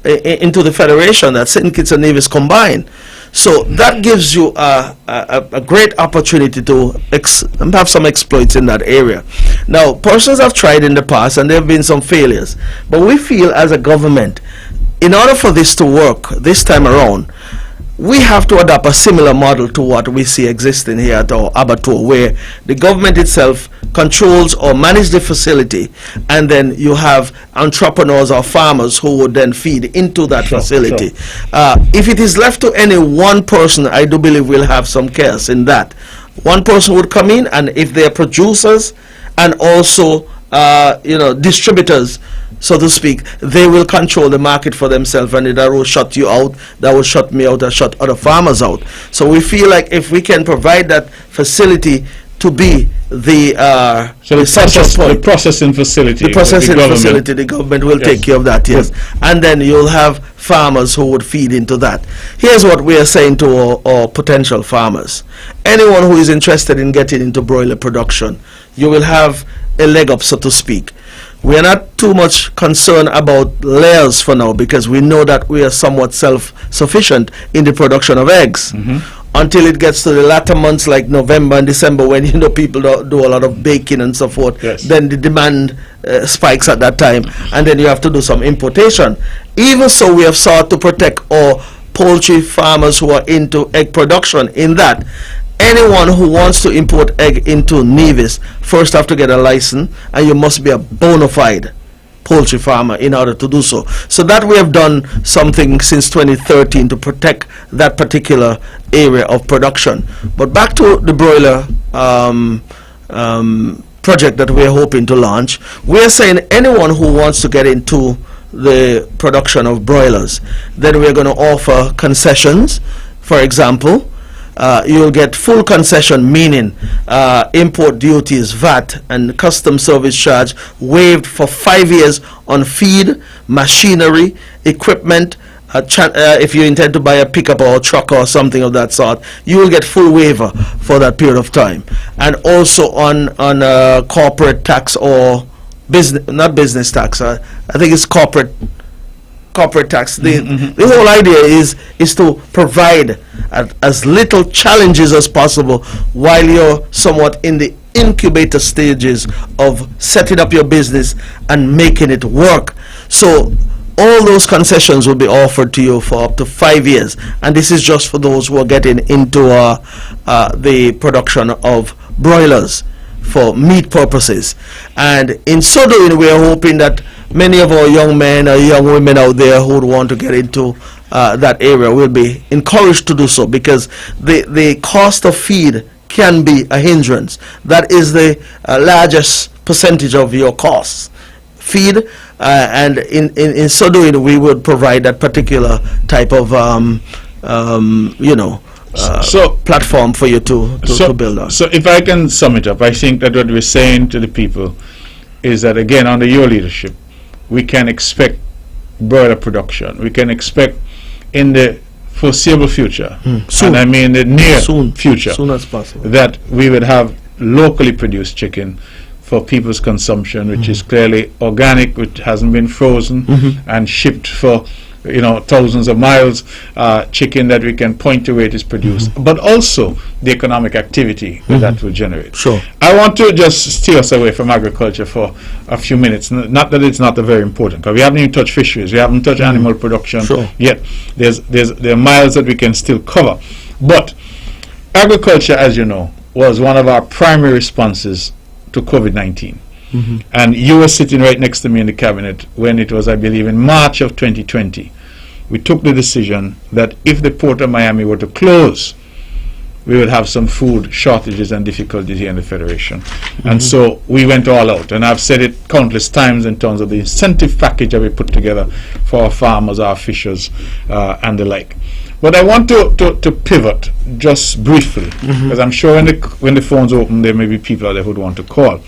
into the Federation. That's St. Kitts and Nevis combined. So that gives you a great opportunity to have some exploits in that area. Now, persons have tried in the past and there have been some failures, but we feel as a government, in order for this to work this time around, we have to adopt a similar model to what we see existing here at our abattoir, where the government itself controls or manages the facility, and then you have entrepreneurs or farmers who would then feed into that facility. If it is left to any one person, I do believe we'll have some chaos in that. One person would come in, and if they are producers and also distributors, so to speak, they will control the market for themselves, and that will shut you out, that will shut me out, and shut other farmers out. So we feel like if we can provide that facility to be the processing facility, the government will take care of that, yes. And then you'll have farmers who would feed into that. Here's what we are saying to our potential farmers. Anyone who is interested in getting into broiler production, you will have a leg up, so to speak. We are not too much concerned about layers for now, because we know that we are somewhat self-sufficient in the production of eggs. until it gets to the latter months like November and December, when people do a lot of baking and so forth. Yes. Then the demand spikes at that time, and then you have to do some importation. Even so, we have sought to protect our poultry farmers who are into egg production, in that anyone who wants to import egg into Nevis first have to get a license, and you must be a bona fide poultry farmer in order to do so. So that we have done something since 2013 to protect that particular area of production. But back to the broiler project that we're hoping to launch, we're saying anyone who wants to get into the production of broilers, then we're going to offer concessions. For example, you'll get full concession, meaning import duties, VAT, and custom service charge waived for 5 years on feed, machinery, equipment. If you intend to buy a pickup or a truck or something of that sort, you will get full waiver for that period of time. And also on corporate tax or not business tax. I think it's corporate tax. The whole idea is to provide as little challenges as possible while you're somewhat in the incubator stages of setting up your business and making it work. So all those concessions will be offered to you for up to 5 years, and this is just for those who are getting into the production of broilers for meat purposes. And in so doing, we are hoping that many of our young men or young women out there who would want to get into that area will be encouraged to do so, because the cost of feed can be a hindrance. That is the largest percentage of your costs, feed, and in so doing, we would provide that particular type of platform for you to build on. So if I can sum it up, I think that what we're saying to the people is that, again, under your leadership, we can expect broiler production. We can expect in the foreseeable future, soon, and I mean the near future, soon as possible, that we would have locally produced chicken for people's consumption, which is clearly organic, which hasn't been frozen and shipped for thousands of miles, chicken that we can point to where it is produced, but also the economic activity that will generate. Sure. I want to just steer us away from agriculture for a few minutes. Not that it's not very important, because we haven't even touched fisheries, we haven't touched animal production yet. There are miles that we can still cover. But agriculture, as you know, was one of our primary responses to COVID-19. And you were sitting right next to me in the cabinet when it was, I believe, in March of 2020. We took the decision that if the Port of Miami were to close, we would have some food shortages and difficulties here in the Federation. And so we went all out. And I've said it countless times in terms of the incentive package that we put together for our farmers, our fishers, and the like. But I want to pivot just briefly, because I'm sure when the phones open, there may be people out there who would want to call.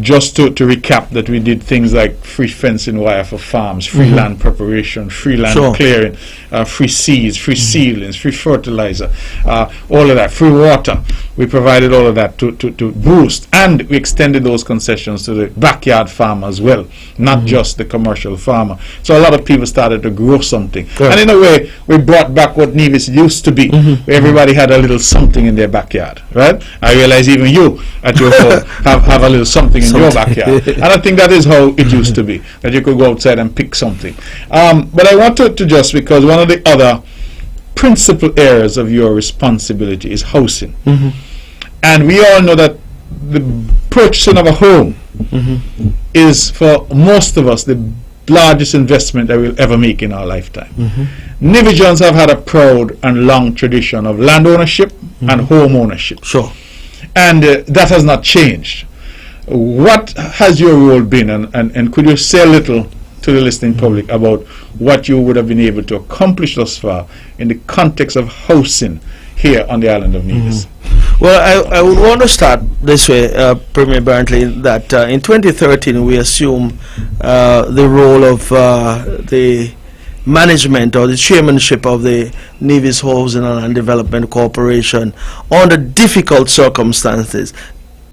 Just to recap, that we did things like free fencing wire for farms, free land preparation, free land clearing, free seeds, free seedlings, free fertilizer, all of that, free water. We provided all of that to boost, and we extended those concessions to the backyard farmer as well, not just the commercial farmer. So a lot of people started to grow something. And in a way, we brought back what Nevis used to be, where everybody had a little something in their backyard, right? I realize even you at your home have a little something in your backyard. And I think that is how it used to be, that you could go outside and pick something. But I want to just, because one of the other principal areas of your responsibility is housing. And we all know that the purchasing of a home is, for most of us, the largest investment that we'll ever make in our lifetime. Nivijans have had a proud and long tradition of land ownership and home ownership. And that has not changed. What has your role been, and could you say a little to the listening public about what you would have been able to accomplish thus far in the context of housing here on the island of Nevis? Well, I would want to start this way, Premier Brantley, that in 2013 we assumed the role of the management or the chairmanship of the Nevis Housing and Development Corporation under difficult circumstances.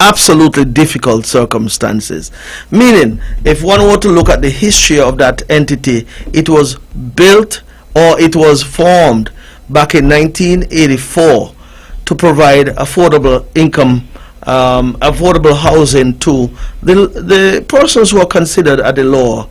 Absolutely difficult circumstances. Meaning, if one were to look at the history of that entity, it was built or it was formed back in 1984 to provide affordable income, affordable housing to the persons who are considered at the lower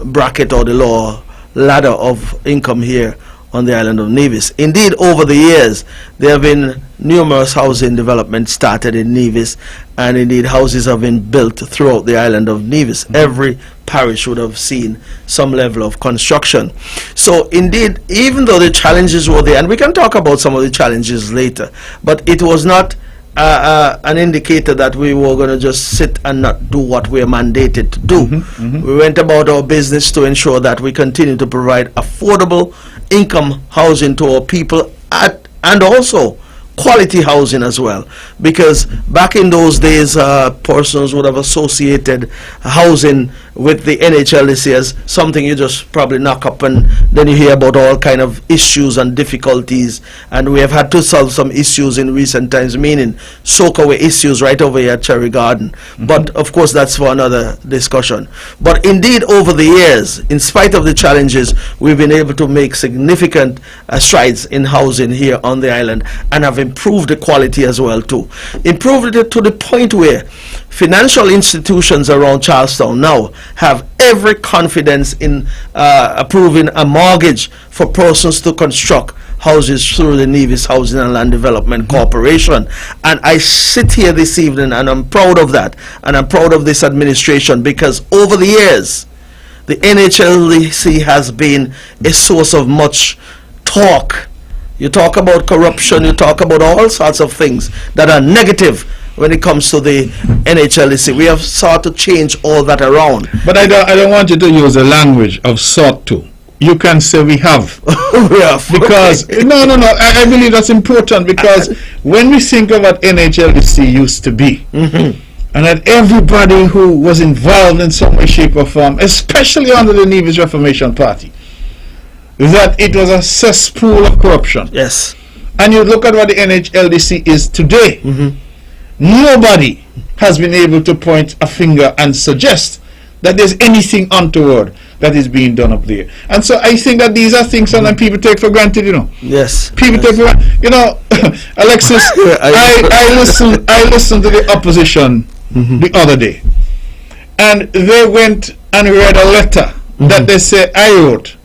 bracket or the lower ladder of income here on the island of Nevis. Indeed, over the years, there have been numerous housing developments started in Nevis, and indeed houses have been built throughout the island of Nevis. Every parish would have seen some level of construction. So indeed, even though the challenges were there, and we can talk about some of the challenges later, but it was not an indicator that we were going to just sit and not do what we are mandated to do. We went about our business to ensure that we continue to provide affordable income housing to our people and also quality housing as well, because back in those days persons would have associated housing with the NHLDC as something you just probably knock up, and then you hear about all kind of issues and difficulties, and we have had to solve some issues in recent times, meaning soak away issues right over here at Cherry Garden. But of course that's for another discussion. But indeed, over the years, in spite of the challenges, we've been able to make significant strides in housing here on the island, and have improved the quality as well too. Improved it to the point where financial institutions around Charlestown now have every confidence in approving a mortgage for persons to construct houses through the Nevis Housing and Land Development Corporation. And I sit here this evening and I'm proud of that, and I'm proud of this administration, because over the years the NHLDC has been a source of much talk. You talk about corruption, you talk about all sorts of things that are negative when it comes to the NHLDC. We have sought to change all that around. But I don't want you to use the language of sought to. You can say we have. We have. Because, no, I believe that's important, because when we think of what NHLDC used to be, and that everybody who was involved in some way, shape or form, especially under the Nevis Reformation Party, that it was a cesspool of corruption. Yes. And you look at what the NHLDC is today. Nobody has been able to point a finger and suggest that there's anything untoward that is being done up there. And so I think that these are things that people take for granted, you know. Yes. People take for granted. You know, Alexis, I listened to the opposition the other day, and they went and read a letter that they say I wrote.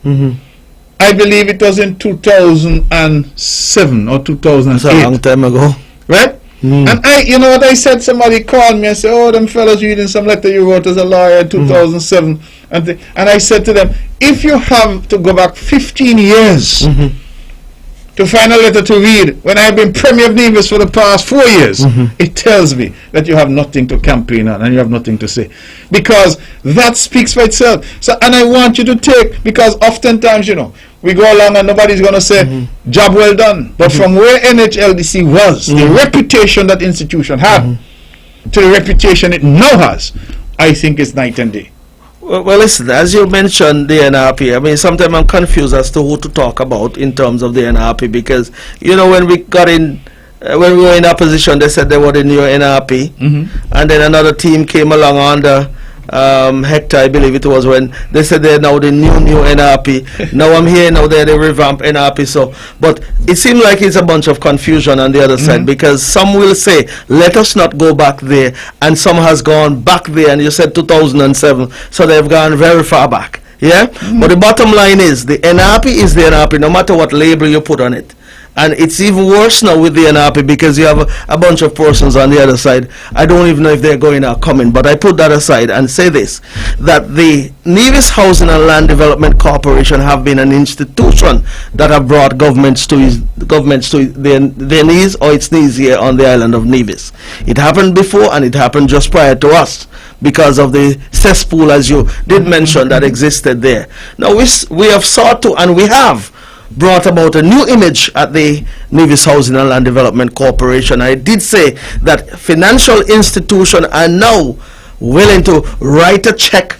I believe it was in 2007 or 2008. That's a long time ago. Right? And you know what I said? Somebody called me and said, oh, them fellas reading some letter you wrote as a lawyer in 2007. And I said to them, if you have to go back 15 years to find a letter to read when I've been Premier of Nevis for the past 4 years, it tells me that you have nothing to campaign on and you have nothing to say. Because that speaks for itself. So, and I want you to take, because oftentimes, you know, we go along and nobody's going to say, job well done. But from where NHLDC was, the reputation that institution had, to the reputation it now has, I think it's night and day. Well, listen, as you mentioned the NRP, I mean, sometimes I'm confused as to who to talk about in terms of the NRP, because, you know, when we got in, when we were in opposition, they said they were the new NRP, and then another team came along under Hector, I believe it was, when they said they're now the new NRP. Now I'm here, now they're the revamped NRP. So, but it seems like it's a bunch of confusion on the other side, because some will say, let us not go back there, and some has gone back there, and you said 2007, so they've gone very far back. Yeah? But the bottom line is, the NRP is the NRP, no matter what label you put on it. And it's even worse now with the NRP, because you have a bunch of persons on the other side. I don't even know if they're going or coming, but I put that aside and say this, that the Nevis Housing and Land Development Corporation have been an institution that have brought governments to their knees or its knees here on the island of Nevis. It happened before, and it happened just prior to us, because of the cesspool, as you did mention, that existed there. Now we have sought to, and we have brought about a new image at the Nevis Housing and Land Development Corporation. I did say that financial institutions are now willing to write a check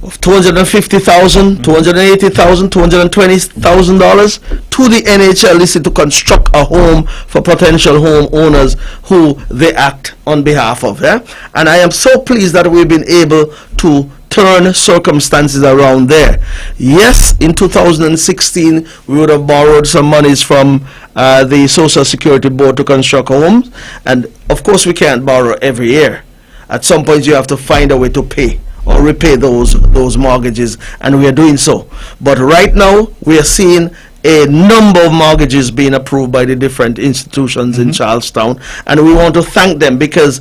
of $250,000, $280,000, $220,000 to the NHLDC to construct a home for potential homeowners who they act on behalf of. And I am so pleased that we've been able to turn circumstances around there. Yes, in 2016 we would have borrowed some monies from the Social Security Board to construct homes, and of course we can't borrow every year. At some point you have to find a way to pay or repay those mortgages, and we are doing so. But right now we are seeing a number of mortgages being approved by the different institutions in Charlestown, and we want to thank them because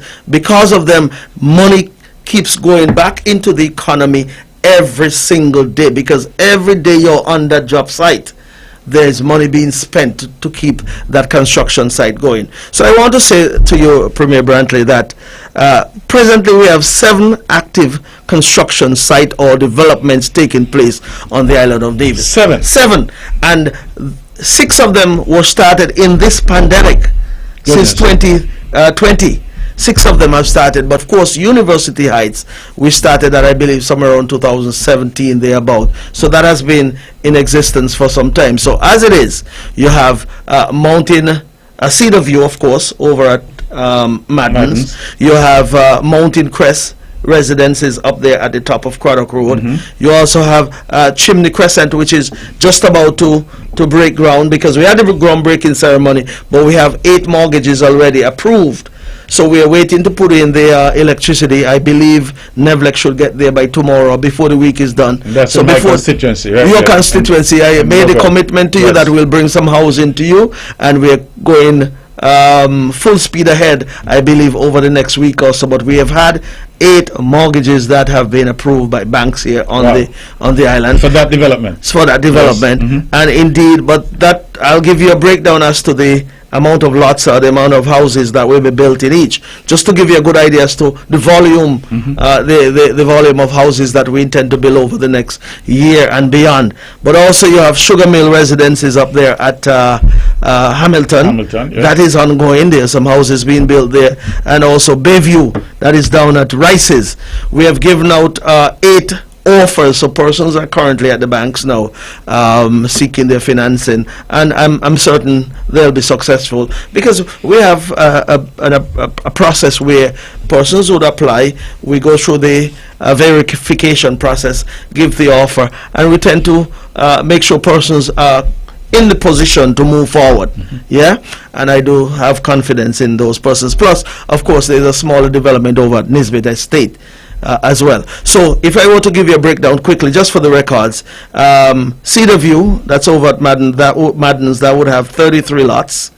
of them money keeps going back into the economy every single day, because every day you're on that job site there's money being spent to keep that construction site going. So I want to say to you, Premier Brantley, that presently we have 7 active construction site or developments taking place on the island of Davis. 7, and 6 of them were started in this pandemic. Since 2020. 6 of them have started, but of course University Heights we started at, I believe, somewhere around 2017 thereabout. So that has been in existence for some time. So as it is, you have Cedar View, of course, over at Madden's. You have Mountain Crest residences up there at the top of Craddock Road. You also have Chimney Crescent, which is just about to break ground, because we had the groundbreaking ceremony, but we have 8 mortgages already approved. So we are waiting to put in the electricity. I believe Nevlec should get there by tomorrow or before the week is done. That's so my constituency, right? Your constituency. I made a commitment to you that we'll bring some housing to you, and we're going full speed ahead, I believe, over the next week or so. But we have had 8 mortgages that have been approved by banks here on the island for that development. Yes. And indeed, but that I'll give you a breakdown as to the amount of lots or the amount of houses that will be built in each, just to give you a good idea as to the volume, the volume of houses that we intend to build over the next year and beyond. But also you have Sugar Mill residences up there at Hamilton. Yes. That is ongoing. There are some houses being built there, and also Bayview, that is down at Rice's. We have given out 8 offers, so persons are currently at the banks now seeking their financing, and I'm certain they'll be successful, because we have a process where persons would apply, we go through the verification process, give the offer, and we tend to make sure persons are in the position to move forward. And I do have confidence in those persons. Plus, of course, there's a smaller development over at Nisbet Estate as well. So if I were to give you a breakdown quickly, just for the records, Cedar View, that's over at Madden's, that would have 33 lots.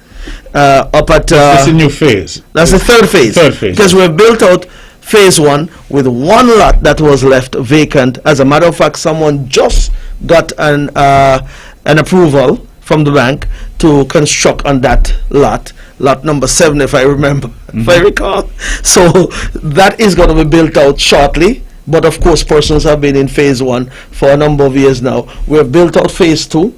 Up at that's a new phase. That's the third phase. Because we've built out phase 1 with 1 lot that was left vacant. As a matter of fact, someone just got an approval from the bank to construct on that lot number 7, if I remember, if I recall. So that is going to be built out shortly, but of course persons have been in phase 1 for a number of years now. We have built out phase 2,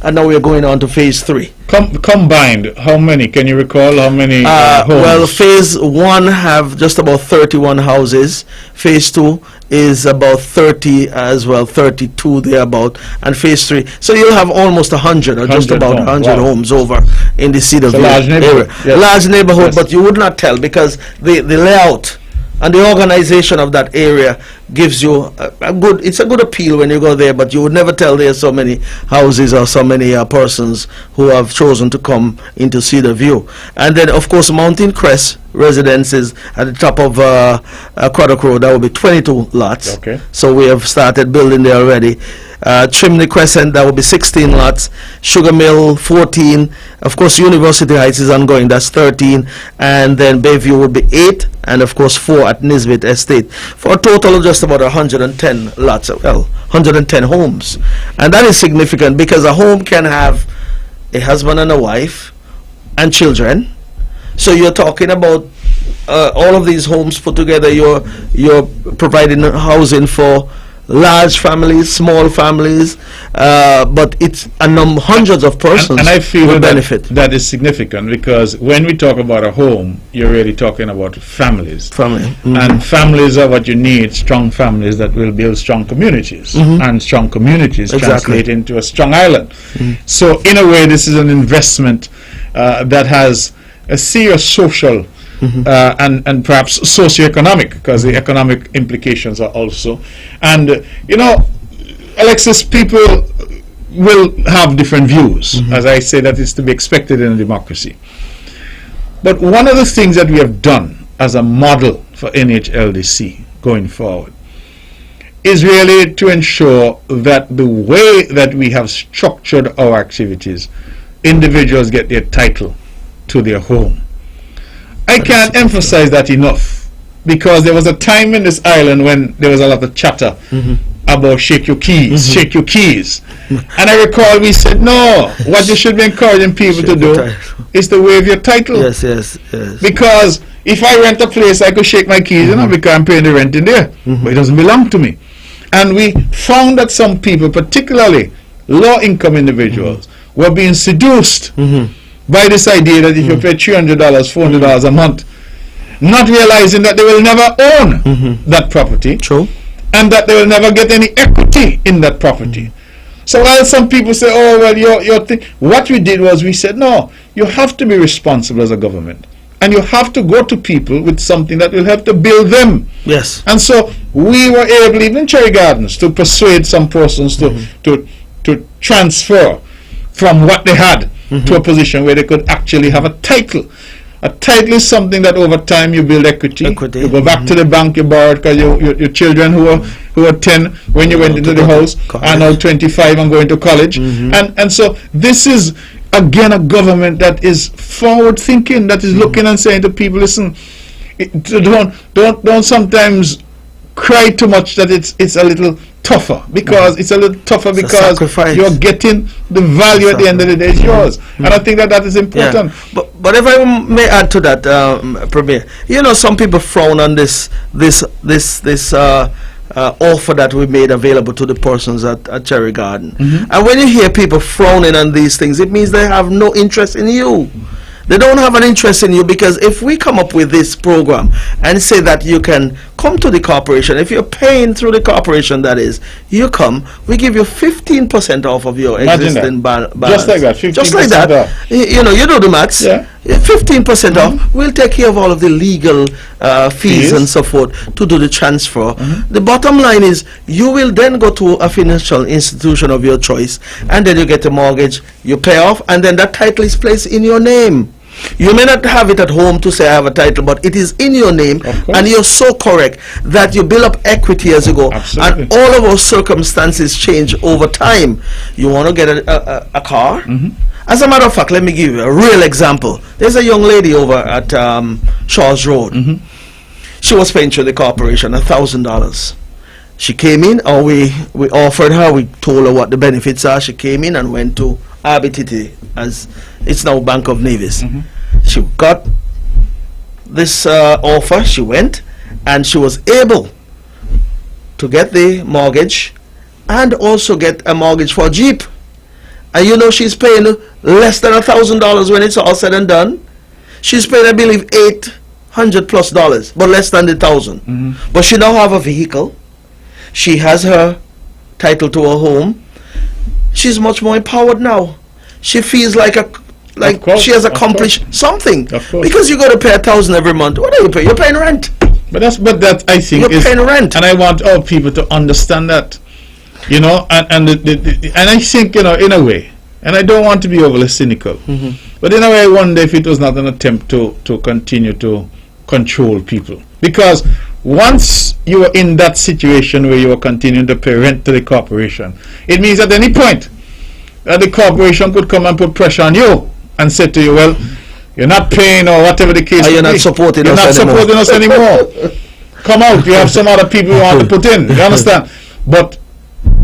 and now we are going on to phase 3. Combined, how many? Can you recall how many homes? Well, phase 1 have just about 31 houses. Phase 2 is about 30 as well, 32 thereabout, and phase 3. So you'll have almost 100 or just about 100 homes over in the Cedar View area. Large neighborhood, but you would not tell, because the layout and the organization of that area gives you it's a good appeal when you go there, but you would never tell there are so many houses or so many persons who have chosen to come into Cedar View. And then of course Mountain Crest residences at the top of Craddock Road, that will be 22 lots. So we have started building there already. Chimney Crescent, that will be 16 lots. Sugar Mill, 14. Of course, University Heights is ongoing, that's 13. And then Bayview will be 8. And of course, 4 at Nisbet Estate. For a total of just about 110 lots, well, 110 homes. And that is significant, because a home can have a husband and a wife and children. So you're talking about all of these homes put together, you're providing housing for large families, small families, but it's hundreds of persons and I feel will benefit. That is significant, because when we talk about a home, you're really talking about families. And families are what you need, strong families that will build strong communities, and strong communities translate into a strong island. So in a way, this is an investment that has a serious social and perhaps socioeconomic, because the economic implications are also. And Alexis, people will have different views. As I say, that is to be expected in a democracy. But one of the things that we have done as a model for NHLDC going forward is really to ensure that the way that we have structured our activities, individuals get their title to their home. I can't emphasize that enough, because there was a time in this island when there was a lot of chatter about shake your keys, shake your keys. And I recall we said, no, what you should be encouraging people to do is to waive your title. Yes. Because if I rent a place, I could shake my keys, because I'm paying the rent in there, but it doesn't belong to me. And we found that some people, particularly low-income individuals, were being seduced by this idea that if you pay $300, $400 a month, not realizing that they will never own that property. True. And that they will never get any equity in that property. So while some people say, oh, well, your thing, what we did was we said, no, you have to be responsible as a government. And you have to go to people with something that will help to build them. Yes. And so we were able, even in Cherry Gardens, to persuade some persons to transfer from what they had to a position where they could actually have a title. A title is something that over time you build equity. You go back to the bank, you borrow it, because your children who are 10 when you went into the house are now 25 and going to college. And so this is again a government that is forward thinking, that is looking and saying to people, listen, don't sometimes cry too much that it's a little tougher, because it's a little tougher because you're getting the value at the end of the day is yours. And I think that is important. Yeah. But if I may add to that, Premier, some people frown on this offer that we made available to the persons at Cherry Garden. And when you hear people frowning on these things, it means they have no interest in you. They don't have an interest in you, because if we come up with this program and say that you can come to the corporation, if you're paying through the corporation, that is, you come, we give you 15% off of your existing balance. Just like that, 15%. Just like that. You do the maths. Yeah. 15% off. We'll take care of all of the legal fees and so forth to do the transfer. The bottom line is, you will then go to a financial institution of your choice, and then you get a mortgage, you pay off, and then that title is placed in your name. You may not have it at home to say I have a title, but it is in your name, and you're so correct that you build up equity as you go. Absolutely. And all of our circumstances change over time. You want to get a car? As a matter of fact, let me give you a real example. There's a young lady over at Shaw's Road. She was paying through the corporation $1,000. She came in, or we offered her, we told her what the benefits are. She came in and went to RBTT, as it's now Bank of Nevis. She got this offer, she went, and she was able to get the mortgage and also get a mortgage for a Jeep. And she's paying less than $1,000 when it's all said and done. She's paying, I believe, $800+, but less than the $1,000. But she now have a vehicle. She has her title to her home. She's much more empowered now. She feels like she has accomplished something. Because you got to pay $1,000 every month. What are you paying? You're paying rent. But that I think you're paying rent. And I want all people to understand that. And I think, in a way, and I don't want to be overly cynical, but in a way I wonder if it was not an attempt to continue to control people. Because once you were in that situation where you were continuing to pay rent to the corporation, it means at any point that the corporation could come and put pressure on you and say to you, well, you're not paying, or whatever the case may be. You're not supporting us anymore. Come out, you have some other people you want to put in. You understand? But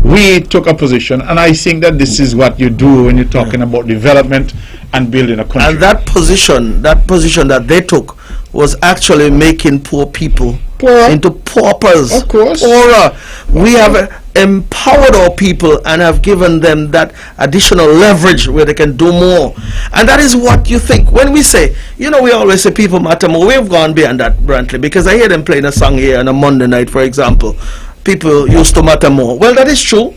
we took a position, and I think that this is what you do when you're talking about development and building a country. And that position that they took was actually making poor people into paupers. Of course. Poorer. We have empowered our people and have given them that additional leverage where they can do more. And that is what you think. When we say, we always say people matter more. We've gone beyond that, Brantley, because I hear them playing a song here on a Monday night, for example. People used to matter more. Well, that is true.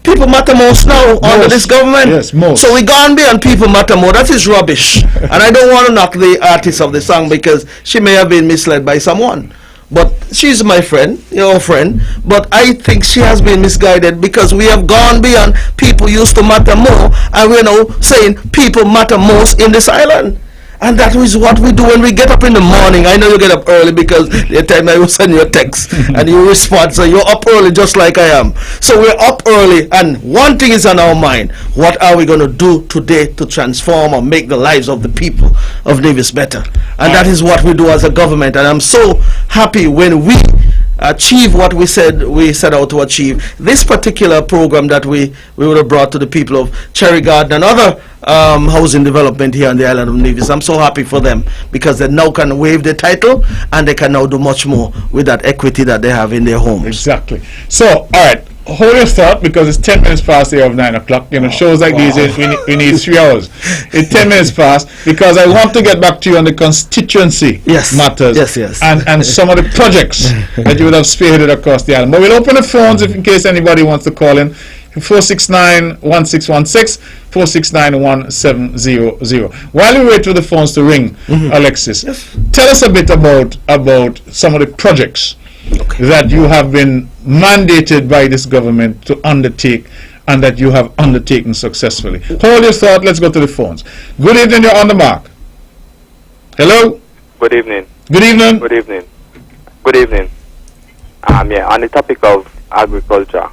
people matter most now under this government. Yes, most. So we gone beyond people matter more. That is rubbish. And I don't want to knock the artist of the song because she may have been misled by someone. But she's my friend, your friend. But I think she has been misguided because we have gone beyond people used to matter more, and we're now saying people matter most in this island. And that is what we do when we get up in the morning. I know you get up early because the time I will send you a text and you respond. So you're up early just like I am. So we're up early, and one thing is on our mind. What are we going to do today to transform or make the lives of the people of Nevis better? And that is what we do as a government. And I'm so happy when we achieve what we said we set out to achieve. This particular program that we would have brought to the people of Cherry Garden and other housing development here on the island of Nevis. I'm so happy for them because they now can waive the title and they can now do much more with that equity that they have in their homes. Exactly. So, all right, hold your thought because it's 10 minutes past the hour of 9 o'clock. You know, shows like these, we need 3 hours. It's 10 minutes past because I want to get back to you on the constituency matters. Yes. And some of the projects that you would have spearheaded across the island. But we'll open the phones in case anybody wants to call in. 469-1616, 469-1700. While we wait for the phones to ring, Alexis, tell us a bit about some of the projects that you have been mandated by this government to undertake and that you have undertaken successfully. Hold your thought. Let's go to the phones. Good evening. You're on the mark. Hello. Good evening. Good evening. Good evening. Good evening. On the topic of agriculture,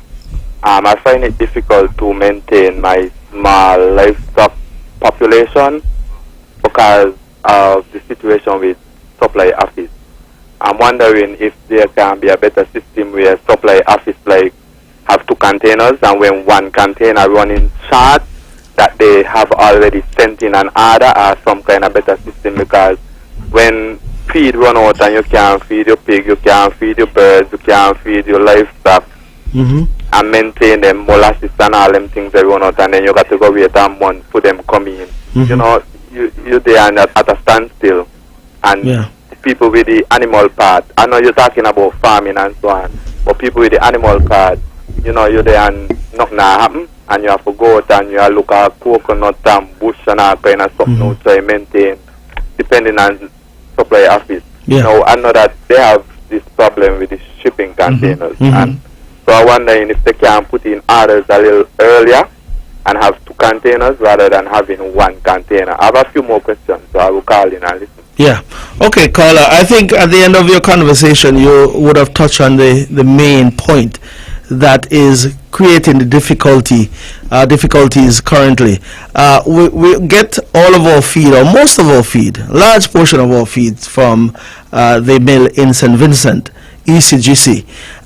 I find it difficult to maintain my small livestock population because of the situation with supply office. I'm wondering if there can be a better system where supply office like have 2 containers, and when one container running short, that they have already sent in an order or some kind of better system, because when feed run out and you can't feed your pig, you can't feed your birds, you can't feed your livestock, and maintain them molasses and all them things they run out, and then you got to go wait a month for them come in. You know, you're there at a standstill. And people with the animal part, I know you're talking about farming and so on, but people with the animal part, you know, you're there and nothing happen, and you have to go out and you look at coconut and bush and all kind of stuff now to maintain, depending on supply office. Now, I know that they have this problem with the shipping containers, and so I'm wondering if they can put in orders a little earlier and have 2 containers rather than having 1 container. I have a few more questions, so I will call in and listen. Yeah. Okay, caller. I think at the end of your conversation, you would have touched on the main point that is creating the difficulties currently. We get all of our feed, or most of our feed, large portion of our feed from the mill in St. Vincent, ECGC.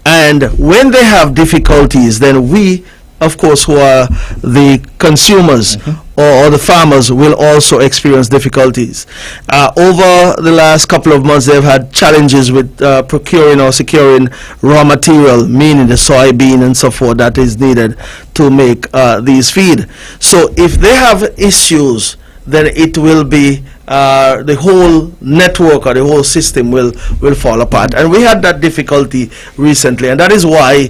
And when they have difficulties, then we, of course, who are the consumers or the farmers, will also experience difficulties. Over the last couple of months, they've had challenges with procuring or securing raw material, meaning the soybean and so forth that is needed to make these feed. So if they have issues, then it will be the whole network or the whole system will fall apart. And we had that difficulty recently, and that is why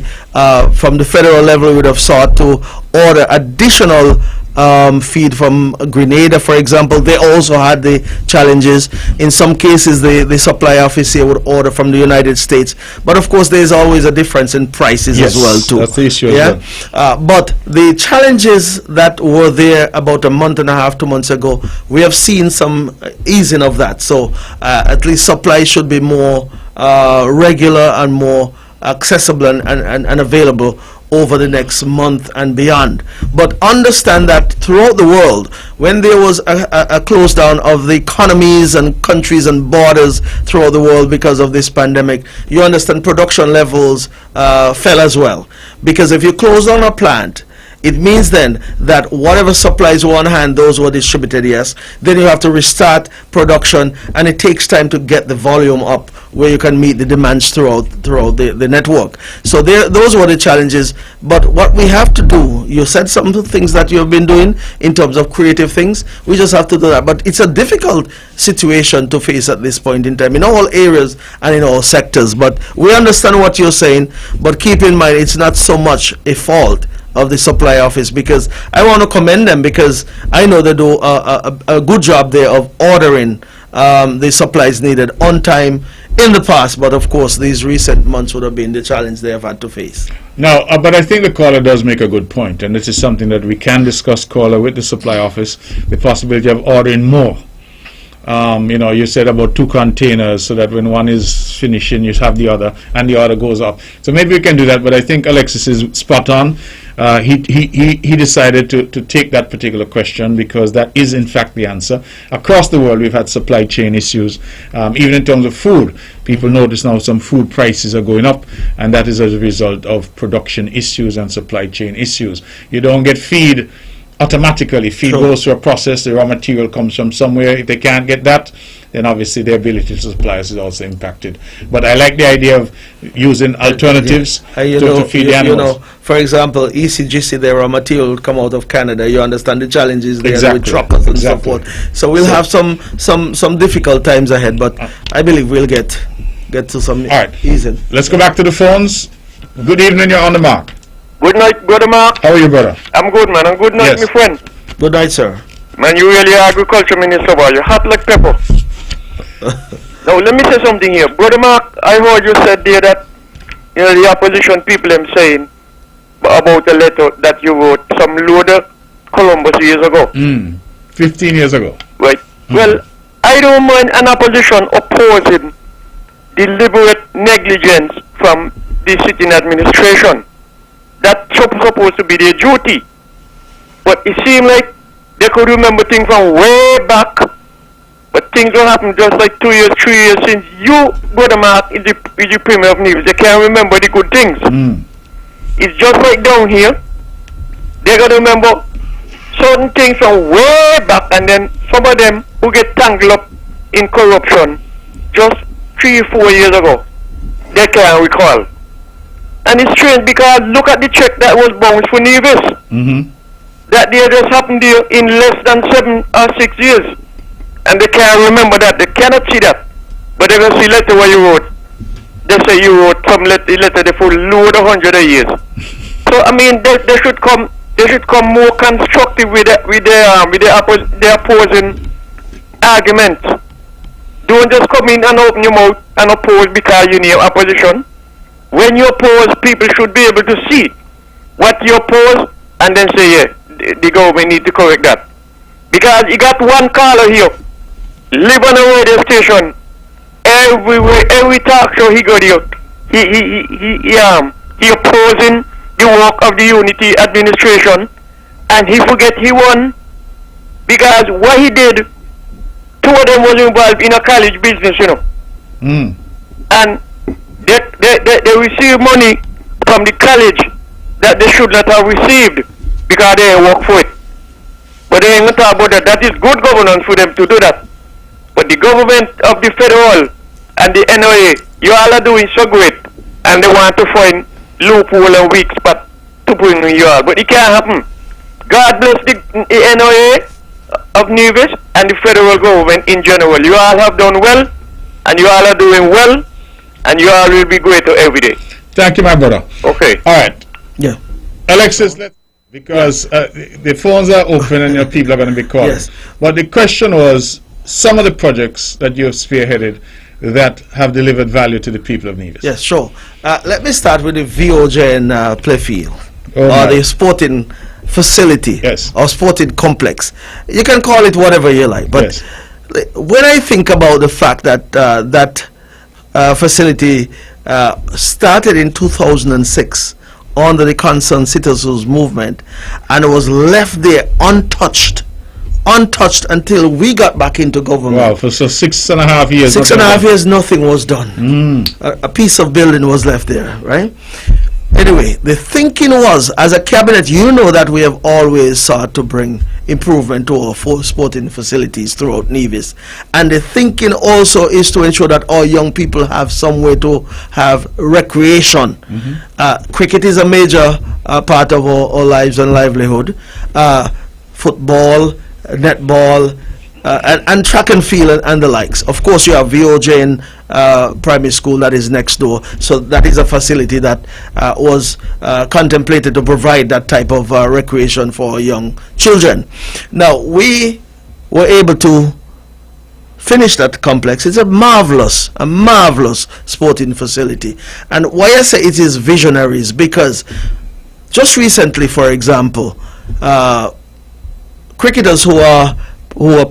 from the federal level we would have sought to order additional feed from Grenada, for example. They also had the challenges. In some cases, the supply office here would order from the United States. But of course, there is always a difference in prices as well, too. That's the issue. But the challenges that were there about a month and a half, 2 months ago, we have seen some easing of that. So at least supply should be more regular and more accessible and available over the next month and beyond. But understand that throughout the world, when there was a close down of the economies and countries and borders throughout the world because of this pandemic, you understand production levels fell as well. Because if you close down a plant, it means then that whatever supplies were on hand, those were distributed, then you have to restart production, and it takes time to get the volume up where you can meet the demands throughout the network. So those were the challenges. But what we have to do, you said some of the things that you have been doing in terms of creative things, we just have to do that. But it's a difficult situation to face at this point in time in all areas and in all sectors. But we understand what you're saying, but keep in mind it's not so much a fault of the supply office, because I want to commend them, because I know they do a good job there of ordering the supplies needed on time in the past, but of course these recent months would have been the challenge they have had to face. Now, but I think the caller does make a good point, and this is something that we can discuss, caller, with the supply office, the possibility of ordering more. You said about 2 containers, so that when one is finishing, you have the other, and the order goes up. So maybe we can do that, but I think Alexis is spot on. He decided to take that particular question, because that is in fact the answer. Across the world, we've had supply chain issues, even in terms of food. People notice now some food prices are going up, and that is as a result of production issues and supply chain issues. You don't get feed automatically. Feed goes through a process. The raw material comes from somewhere. If they can't get that, then obviously their ability to supply us is also impacted. But I like the idea of using alternatives to feed the animals. For example, ECGC, their raw material would come out of Canada. You understand the challenges there with truckers and so forth. So we'll have some difficult times ahead, but I believe we'll get to some easing. Let's go back to the phones. Good evening, you're on the mark. Good night, Brother Mark. How are you, brother? I'm good, man. And good night, my friend. Good night, sir. Man, you really are agriculture minister, boy. You're hot like pepper. Now, let me say something here. Brother Mark, I heard you said there that, the opposition people am saying about a letter that you wrote some loader Columbus years ago. 15 years ago. Right. Well, I don't mind an opposition opposing deliberate negligence from the sitting administration. That's supposed to be their duty. But it seemed like they could remember things from way back, but things don't happen just like 2 years, 3 years since you, Brother Mark, is the Premier of Nevis. They can't remember the good things. It's just like down here. They got to remember certain things from way back, and then some of them who get tangled up in corruption just 3 or 4 years ago, they can't recall. And it's strange, because look at the check that was bounced for Nevis. That day just happened there in less than 7 or 6 years. And they can't remember that. They cannot see that. But they can see letter what you wrote. They say you wrote some letter they for load 100 years. So I mean, they should come more constructive with their opposing arguments. Don't just come in and open your mouth and oppose because you're near opposition. When you oppose, people should be able to see what you oppose and then say, yeah, the government need to correct that. Because you got one caller here, live on a radio station, everywhere, every talk show he got here, he opposing the work of the Unity administration, and he forget he won, because what he did, 2 of them was involved in a college business, and they receive money from the college that they should not have received because they work for it. But they ain't going to talk about that. That is good governance for them to do that. But the government of the federal and the NOA, you all are doing so great, and they want to find loophole and weak spot to bring you all. But it can't happen. God bless the NOA of Nevis and the federal government in general. You all have done well, and you all are doing well, and you all will be greater every day. Thank you, my brother. Okay. All right. Yeah. Alexis, because the phones are open and your people are going to be calling. Yes. But the question was, some of the projects that you have spearheaded that have delivered value to the people of Nevis. Yes, sure. Let me start with the VOJ and playfield, or the sporting facility, or sporting complex. You can call it whatever you like, but when I think about the fact that that facility started in 2006 under the Concerned Citizens Movement, and it was left there untouched until we got back into government. Wow, for so 6.5 years. 6.5 years, nothing was done. A piece of building was left there, right? Anyway, the thinking was, as a cabinet, you know that we have always sought to bring improvement to our sporting facilities throughout Nevis. And the thinking also is to ensure that our young people have somewhere to have recreation. Cricket is a major part of our lives and livelihood. Football, netball, and track and field and the likes. Of course, you have VOJ in primary school that is next door, so that is a facility that was contemplated to provide that type of recreation for young children. Now, we were able to finish that complex. It's a marvelous sporting facility. And why I say it is visionaries, because just recently, for example, cricketers who are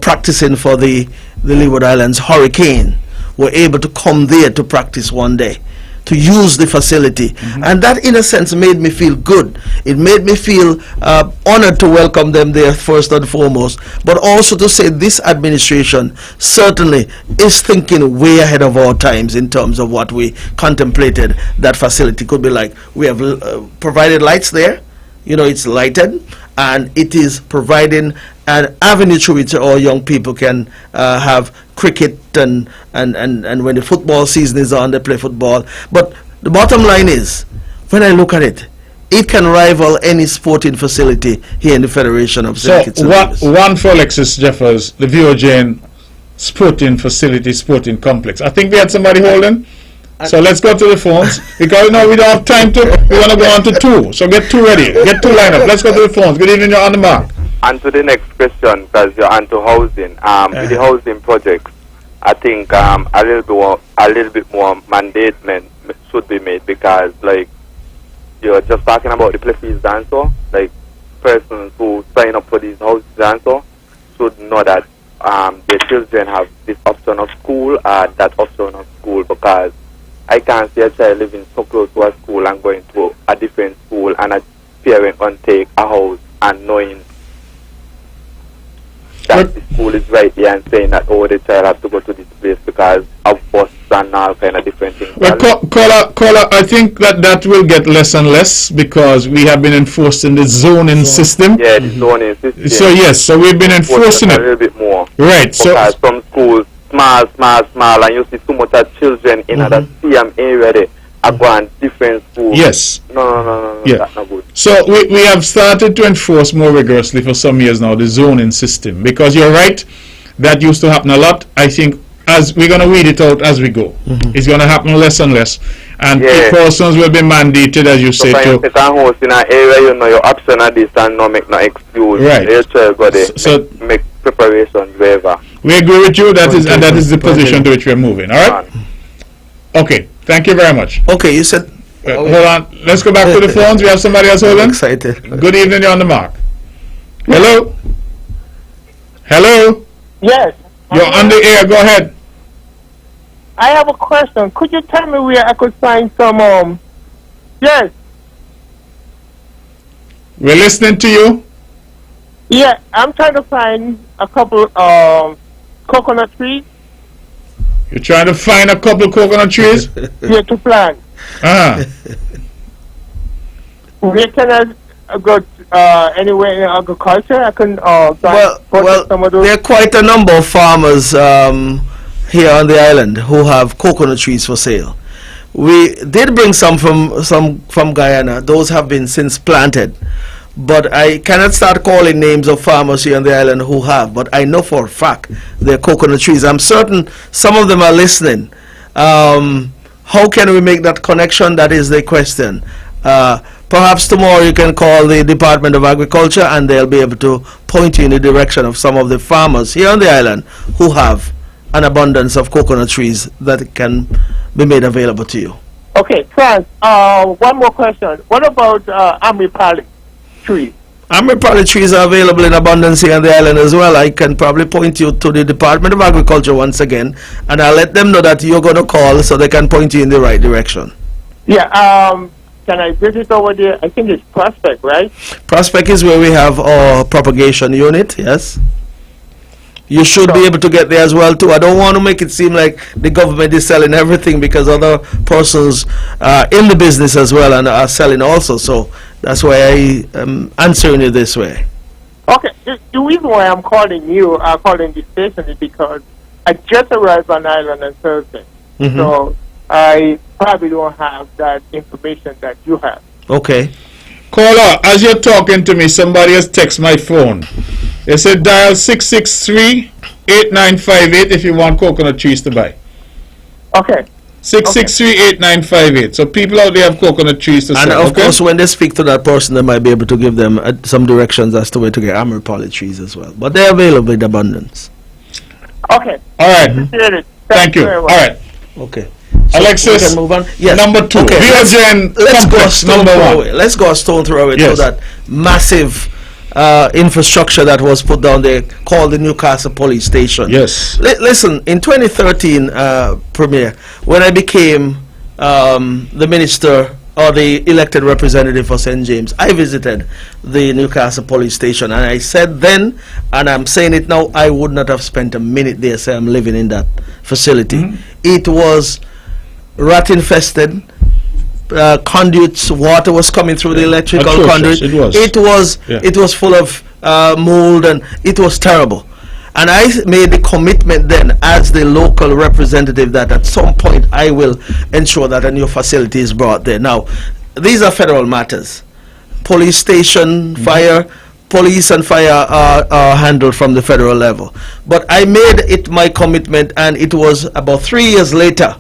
practicing for the Leeward Islands Hurricane were able to come there to practice one day, to use the facility. And that, in a sense, made me feel good. It made me feel honored to welcome them there first and foremost, but also to say this administration certainly is thinking way ahead of our times in terms of what we contemplated that facility could be like. We have provided lights there. You know, it's lighted, and it is providing an avenue through which our young people can have cricket and when the football season is on, they play football. But the bottom line is, when I look at it, it can rival any sporting facility here in the Federation of St. Kitts and Nevis. One for Alexis Jeffers, the VOJ sporting facility, sporting complex. I think we had somebody holding. So let's go to the phones, because now we don't have time to, we want to go on to two. So get two ready, get two lined up. Let's go to the phones. Good evening, you're on the mark. And to the next question, because you're onto housing. With the housing projects, I think a little bit more mandatement should be made, because like you're just talking about the play fees and so, like persons who sign up for these houses and so should know that their children have this option of school or that option of school, because I can't see a child living so close to a school and going to a different school and a parent can take a house and knowing that the school is right there and saying that, oh, the child has to go to this place because of bus and all kind of different things. Well, caller, I think that will get less and less, because we have been enforcing the zoning system. Yeah, the zoning system. So yes, so we've been enforcing it a little bit more. Right. Because So some schools small, and you see so much of children in that same area there are going different schools. yes. No, Yeah. that's not good. So we have started to enforce more rigorously for some years now the zoning system, because you're right, that used to happen a lot. I think as we're going to weed it out as we go, it's going to happen less and less, and persons will be mandated, as you say, So to if you can host in an area, you know your option at this and not make no excuse. Right. Your child go there, So- make preparations, whatever. we agree with you. That is the position to which we're moving. All right. Okay. Thank you very much. Okay, you said. Hold on. Let's go back to the phones. We have somebody else I'm holding. excited. Good evening. You're on the mark. Hello. Hello. Yes. You're on the air. Go ahead. I have a question. Could you tell me where I could find some, yes. We're listening to you. Yeah, I'm trying to find a couple, coconut trees You're trying to find a couple coconut trees. here to plant. Where can I go, anywhere in agriculture? I can, purchase some of those. There are quite a number of farmers here on the island who have coconut trees for sale. We did bring some from Guyana. Those have been since planted, but I cannot start calling names of farmers here on the island who have. But I know for a fact they're coconut trees. I'm certain some of them are listening. How can we make that connection? That is the question. Perhaps tomorrow you can call the Department of Agriculture and they'll be able to point you in the direction of some of the farmers here on the island who have an abundance of coconut trees that can be made available to you. Okay, Franz, one more question. What about Amripali trees? Amripali trees are available in abundance here on the island as well. I can probably point you to the Department of Agriculture once again, and I'll let them know that you're going to call so they can point you in the right direction. Yeah, can I visit over there? I think it's Prospect, right? Prospect is where we have our propagation unit, yes. You should be able to get there as well too. I don't want to make it seem like the government is selling everything, because other persons are in the business as well and are selling also. So that's why I am answering you this way. Okay, the reason why I'm calling you, calling this station is because I just arrived on island on Thursday. So I probably don't have that information that you have. Okay. Caller, as you're talking to me, somebody has texted my phone. They said dial 663-8958 if you want coconut trees to buy. Okay. 663-8958. So people out there have coconut trees to sell. And of course, when they speak to that person, they might be able to give them some directions as to where to get Amrapali trees as well. But they're available in abundance. Okay. All right. Appreciate it. Thank you. very All much. right. Okay. Alexis, we can move on. Yes. number 2. Okay. Let's go a stone number throw 1. away. Let's go a stone throw away Yes. to that massive infrastructure that was put down there called the Newcastle Police Station. Yes. Listen, in 2013, Premier, when I became the minister or the elected representative for St. James, I visited the Newcastle Police Station, and I said then, and I'm saying it now, I would not have spent a minute there. Say I'm living in that facility. It was rat infested. Conduits, water was coming through the electrical Atrocious. conduit. It was. It was full of mold, and it was terrible. And I made the commitment then as the local representative that at some point I will ensure that a new facility is brought there. Now, these are federal matters. Police station, fire, police and fire are handled from the federal level. But I made it my commitment, and it was about 3 years later,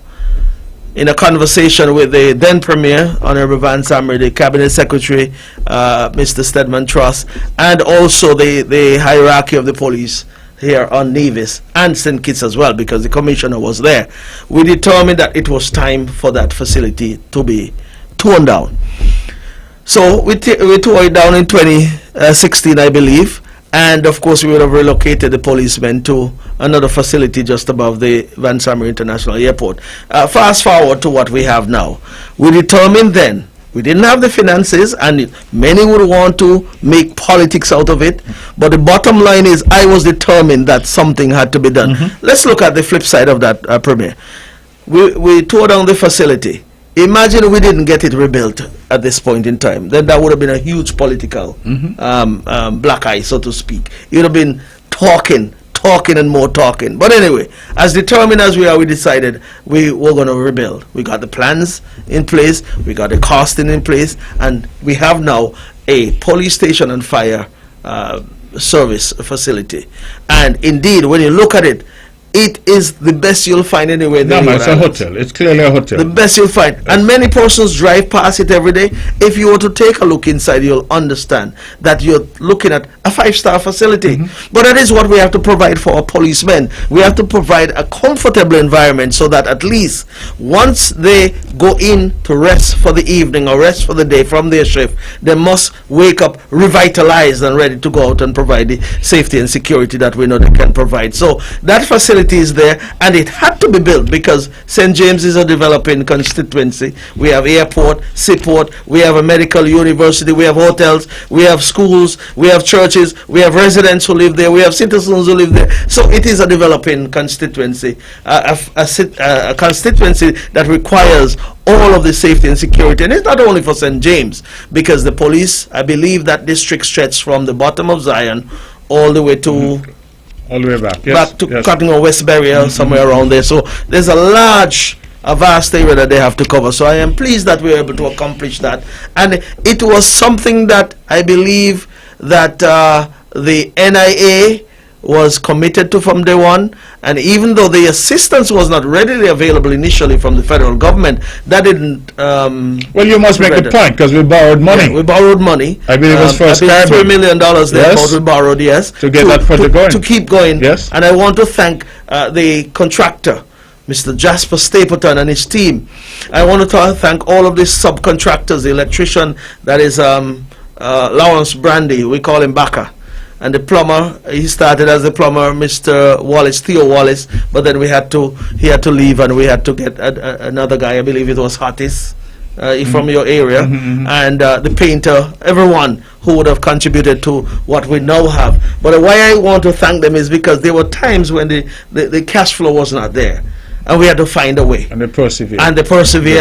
in a conversation with the then Premier, Honorable Van Sammer, the Cabinet Secretary, Mr. Stedman Truss, and also the hierarchy of the police here on Nevis and St. Kitts as well, because the Commissioner was there, we determined that it was time for that facility to be torn down. So we tore it down in 2016, I believe, and of course we would have relocated the policemen to another facility just above the Van Sammer International Airport. Fast forward to what we have now. We determined then, we didn't have the finances, and many would want to make politics out of it, but the bottom line is I was determined that something had to be done. Let's look at the flip side of that, Premier. We tore down the facility. Imagine we didn't get it rebuilt at this point in time. Then that would have been a huge political black eye, so to speak. It would have been talking and more talking. But anyway, as determined as we are, we decided we were going to rebuild. We got the plans in place, we got the costing in place, and we have now a police station and fire service facility. And indeed, when you look at it, it is the best you'll find anywhere in the No, it's a islands. hotel. It's clearly a hotel. The best you'll find. And many persons drive past it every day. If you were to take a look inside, you'll understand that you're looking at a 5-star facility. But that is what we have to provide for our policemen. We have to provide a comfortable environment so that at least once they go in to rest for the evening or rest for the day from their shift, they must wake up revitalized and ready to go out and provide the safety and security that we know they can provide. So that facility is there, and it had to be built because St. James is a developing constituency. We have airport, seaport, we have a medical university, we have hotels, we have schools, we have churches, we have residents who live there, we have citizens who live there. So it is a developing constituency, a constituency that requires all of the safety and security. And it's not only for St. James, because the police, I believe that district stretches from the bottom of Zion all the way to all the way back. back to Cotton or Westbury or somewhere around there. So there's a vast area that they have to cover. So I am pleased that we were able to accomplish that. And it was something that I believe that the NIA was committed to from day one. And even though the assistance was not readily available initially from the federal government, that didn't... well, you must make the point, because we borrowed money. Yeah, we borrowed money. I believe it was first $3 million there, we borrowed, yes. To get that project going. To keep going. Yes. And I want to thank the contractor, Mr. Jasper Stapleton and his team. I want to thank all of the subcontractors, the electrician, that is Lawrence Brandy, we call him Baka. And the plumber, he started as a plumber, Mr. Wallace, Theo Wallace, but then he had to leave, and we had to get another guy, I believe it was Hattis, from your area, and the painter, everyone who would have contributed to what we now have. But why I want to thank them is because there were times when the cash flow was not there, and we had to find a way. And they persevered.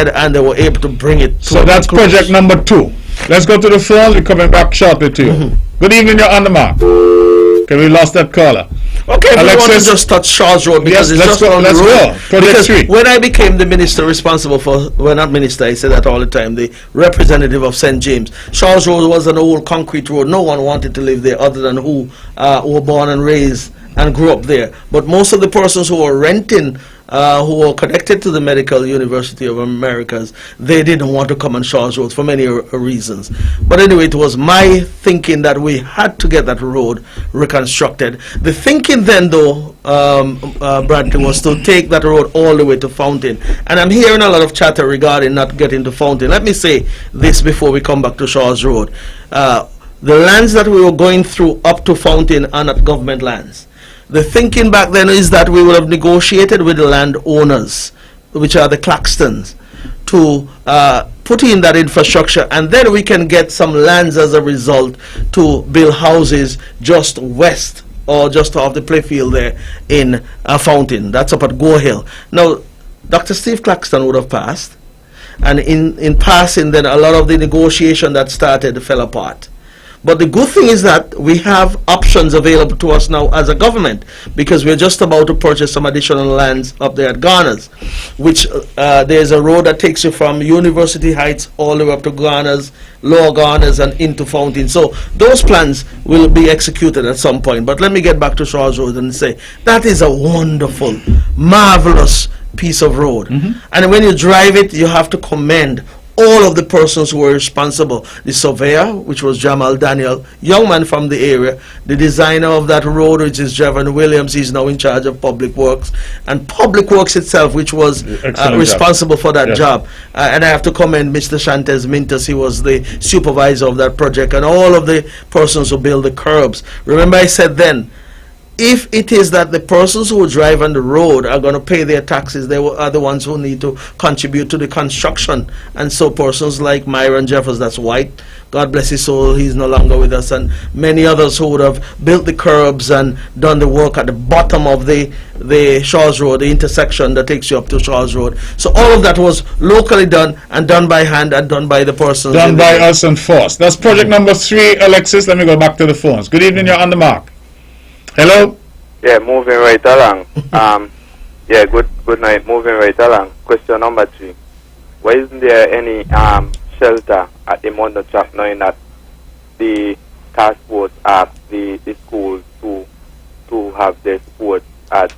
And they were able to bring it to So that's project number 2. Let's go to the phone. We're coming back shortly to you. Good evening, you're on the mark. Okay, we lost that caller. Okay, we want to Alexis? just touch Charles Road because Yes, it's let's just go. on the Let's road. go. Project Because 3. when I became the minister responsible for, well, not minister, I say that all the time, the representative of St. James, Charles Road was an old concrete road. No one wanted to live there other than who were born and raised and grew up there. But most of the persons who were renting, who were connected to the Medical University of Americas, they didn't want to come on Charles Road for many reasons. But anyway, it was my thinking that we had to get that road reconstructed. The thinking then, though, Brantley, was to take that road all the way to Fountain. And I'm hearing a lot of chatter regarding not getting to Fountain. Let me say this before we come back to Charles Road. The lands that we were going through up to Fountain are not government lands. The thinking back then is that we would have negotiated with the landowners, which are the Claxtons, to put in that infrastructure, and then we can get some lands as a result to build houses just west or just off the playfield there in Fountain. That's up at Go Hill. Now, Dr. Steve Claxton would have passed, and in passing, then a lot of the negotiation that started fell apart. But the good thing is that we have options available to us now as a government, because we're just about to purchase some additional lands up there at Garner's, which there's a road that takes you from University Heights all the way up to Garner's, Lower Garner's, and into Fountain. So those plans will be executed at some point. But let me get back to Charles Road and say that is a wonderful, marvelous piece of road. And when you drive it, you have to commend all of the persons who were responsible. The surveyor, which was Jamal Daniel, young man from the area, the designer of that road, which is Javon Williams, he's now in charge of Public Works, and Public Works itself, which was responsible for that job. And I have to commend Mr. Shantes Mintus, he was the supervisor of that project, and all of the persons who build the curbs. Remember I said then, if it is that the persons who drive on the road are going to pay their taxes, they are the ones who need to contribute to the construction. And so persons like Myron Jeffers, that's white, God bless his soul, he's no longer with us, and many others who would have built the curbs and done the work at the bottom of the Charles Road, the intersection that takes you up to Charles Road. So all of that was locally done and done by hand and done by the persons. Done by us and force. That's project number 3, Alexis. Let me go back to the phones. Good evening, you're on the mark. Hello? Yeah, moving right along. Yeah, good night. Moving right along. Question number 3. Why isn't there any shelter at the Mondo Chap, knowing that the task force asked the schools to have their sports at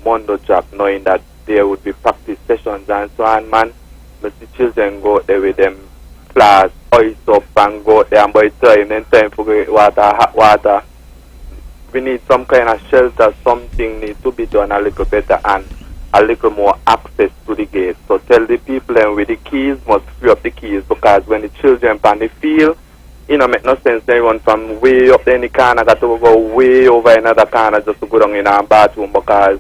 Mondo Chap, knowing that there would be practice sessions and so on, man? Let the children go there with them class, ice up and go there and by time, and time for water, hot water. We need some kind of shelter, something needs to be done a little better and a little more access to the gate. So tell the people and with the keys, must free up the keys, because when the children pan the field, it don't make no sense they run from way up there in the corner, got to go way over another corner just to go down in our bathroom, because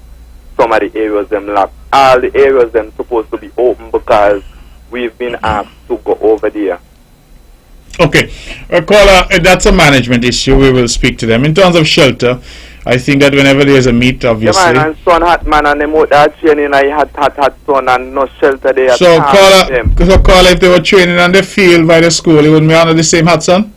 some of the areas them locked. All the areas them supposed to be open because we've been asked to go over there. Okay, caller, that's a management issue. We will speak to them. In terms of shelter, I think that whenever there's a meet, obviously. Yeah, man, and sun hot, man, and them out there training, I hot sun and no shelter there. So, caller, if they were training on the field by the school, it wouldn't be under the same hot sun?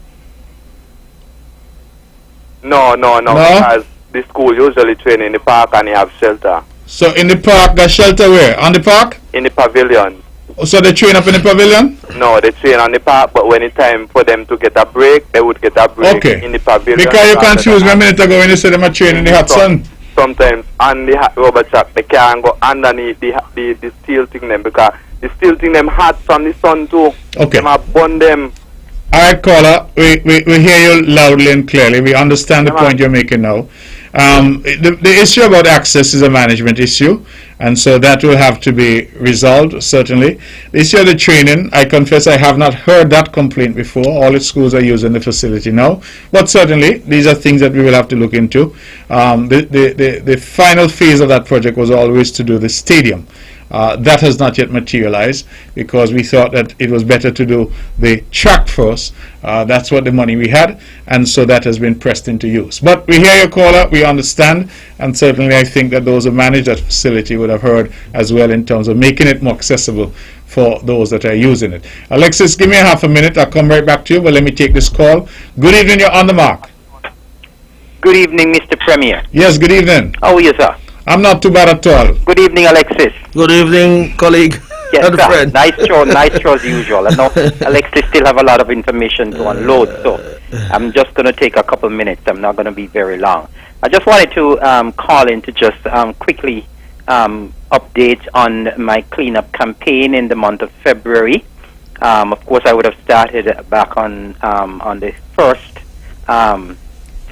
No, because the school usually train in the park and they have shelter. So, in the park, got shelter where? On the park? In the pavilion. So they train up in the pavilion? No, they train on the park, but when it's time for them to get a break, they would get a break in the pavilion. Because you confused me a minute ago when you said they are training in the hot sun. Sometimes on the hot rubber track, they can't go underneath the steel thing them, because the steel thing them hot from the sun too. Okay. They might burn them. Alright, caller, we hear you loudly and clearly. We understand the point you're making now. The issue about access is a management issue, and so that will have to be resolved, certainly. The issue of the training, I confess I have not heard that complaint before. All the schools are using the facility now, but certainly these are things that we will have to look into. The final phase of that project was always to do the stadium. That has not yet materialized because we thought that it was better to do the track first. That's what the money we had, and so that has been pressed into use. But we hear your caller, we understand, and certainly I think that those who manage that facility would have heard as well in terms of making it more accessible for those that are using it. Alexis, give me a half a minute. I'll come right back to you, but let me take this call. Good evening, you're on the mark. Good evening, Mr. Premier. Yes, good evening. How are you, sir? I'm not too bad at all. Good evening, Alexis. Good evening, colleague. Yes, and sir. friend. Nice show as usual. I know Alexis still have a lot of information to unload, so I'm just going to take a couple minutes. I'm not going to be very long. I just wanted to call in to just quickly update on my cleanup campaign in the month of February. Of course, I would have started back on the first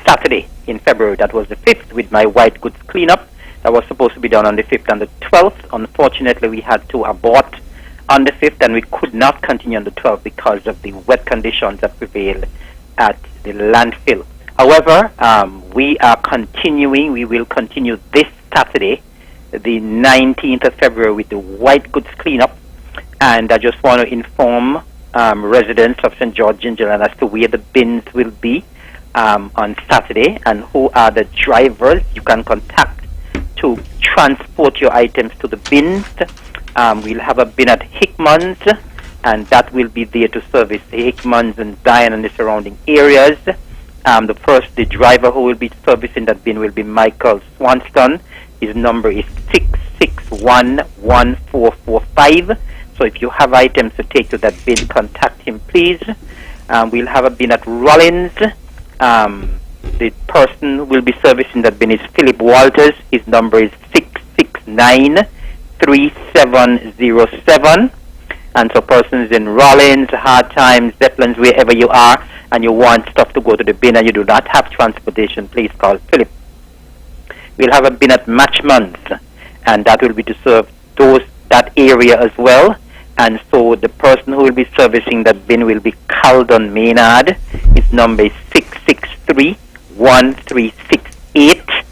Saturday in February. That was the 5th with my white goods cleanup. That was supposed to be done on the 5th and the 12th. Unfortunately, we had to abort on the 5th, and we could not continue on the 12th because of the wet conditions that prevailed at the landfill. However, we are continuing. We will continue this Saturday, the 19th of February, with the white goods cleanup. And I just want to inform residents of St. George, Gingerland as to where the bins will be on Saturday and who are the drivers you can contact to transport your items to the bins. We'll have a bin at Hickman's, and that will be there to service the Hickman's and Zion and the surrounding areas. The driver who will be servicing that bin will be Michael Swanston. His number is 6611445. So if you have items to take to that bin, contact him, please. We'll have a bin at Rollins. The person who will be servicing that bin is Philip Walters. His number is 6693707. And so persons in Rollins, Hard Times, Zeppelins, wherever you are, and you want stuff to go to the bin and you do not have transportation, please call Philip. We'll have a bin at Matchman's, and that will be to serve that area as well. And so the person who will be servicing that bin will be Caldon Maynard. His number is 663-1368.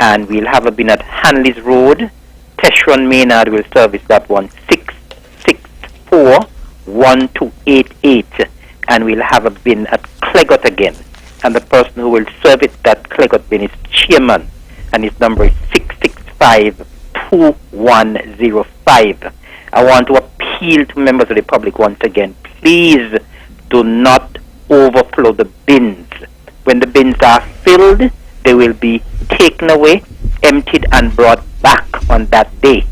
And we'll have a bin at Hanley's Road. Teshron Maynard will service that one, 664-1288. And we'll have a bin at Clegot again. And the person who will service that Clegot bin is Chairman. And his number is 665-2105. I want to appeal to members of the public once again. Please do not overflow the bins. When the bins are filled, they will be taken away, emptied, and brought back on that day.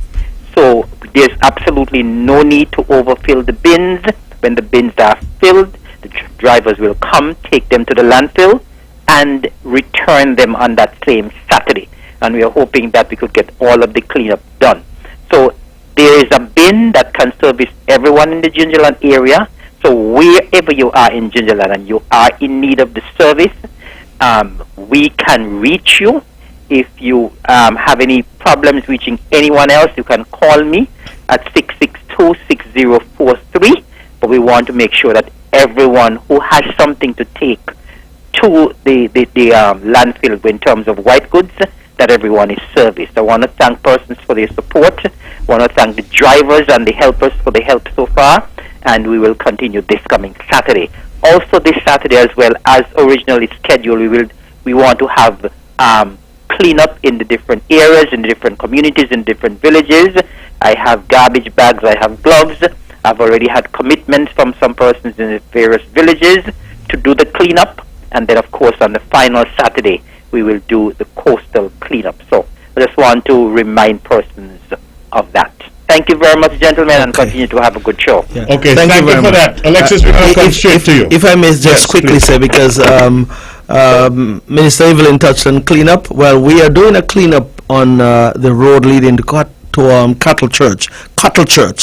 So there's absolutely no need to overfill the bins. When the bins are filled, the drivers will come, take them to the landfill, and return them on that same Saturday. And we are hoping that we could get all of the cleanup done. So there is a bin that can service everyone in the Gingerland area. So wherever you are in Gingerland and you are in need of the service, we can reach you. If you have any problems reaching anyone else, you can call me at 662-6043. But we want to make sure that everyone who has something to take to the landfill in terms of white goods, that everyone is serviced. I want to thank persons for their support. I want to thank the drivers and the helpers for the help so far. And we will continue this coming Saturday. Also this Saturday, as well as originally scheduled, we want to have cleanup in the different areas, in the different communities, in different villages. I have garbage bags, I have gloves. I've already had commitments from some persons in the various villages to do the cleanup. And then, of course, on the final Saturday, we will do the coastal cleanup. So I just want to remind persons of that. Thank you very much, gentlemen, and continue to have a good show. Yeah. Okay, thank you for that. Alexis, we will come straight to you. If I may just quickly say, because Minister Evelyn touched on cleanup. Well, we are doing a cleanup on the road leading to Cattle Church.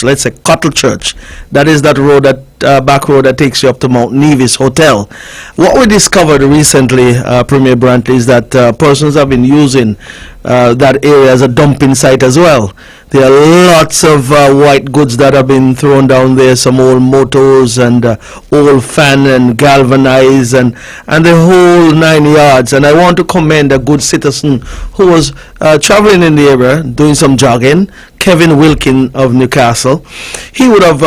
Let's say Cattle Church. That is that road, that back road that takes you up to Mount Nevis Hotel. What we discovered recently, Premier Brantley, is that persons have been using that area as a dumping site as well. There are lots of white goods that have been thrown down there, some old motors and old fan and galvanized and the whole 9 yards. And I want to commend a good citizen who was traveling in the area, doing some jogging, Kevin Wilkin of Newcastle. He would have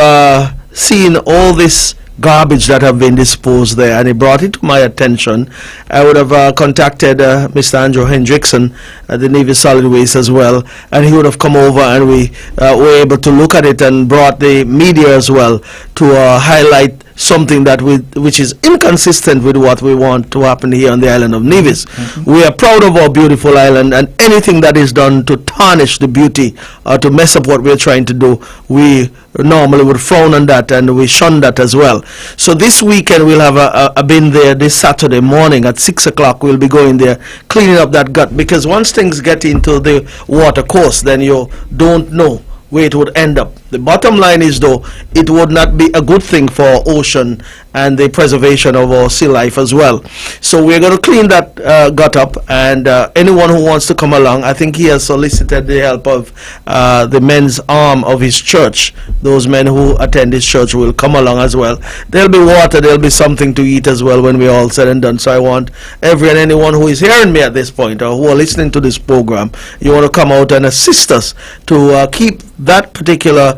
seen all this garbage that have been disposed there, and he brought it to my attention. I would have contacted Mr. Andrew Hendrickson at the Navy Solid Waste as well, and he would have come over, and we were able to look at it and brought the media as well to highlight something that which is inconsistent with what we want to happen here on the island of Nevis. We are proud of our beautiful island, and anything that is done to tarnish the beauty or to mess up what we're trying to do, we normally would frown on that, and we shun that as well. So this weekend we'll have a bin there. This Saturday morning at 6 o'clock we'll be going there, cleaning up that gut, because once things get into the water course, then you don't know where it would end up. The bottom line is, though, it would not be a good thing for our ocean and the preservation of our sea life as well. So we're going to clean that gut up, and anyone who wants to come along, I think he has solicited the help of the men's arm of his church. Those men who attend his church will come along as well. There'll be water, there'll be something to eat as well when we're all said and done. So I want every and anyone who is hearing me at this point or who are listening to this program, you want to come out and assist us to keep that particular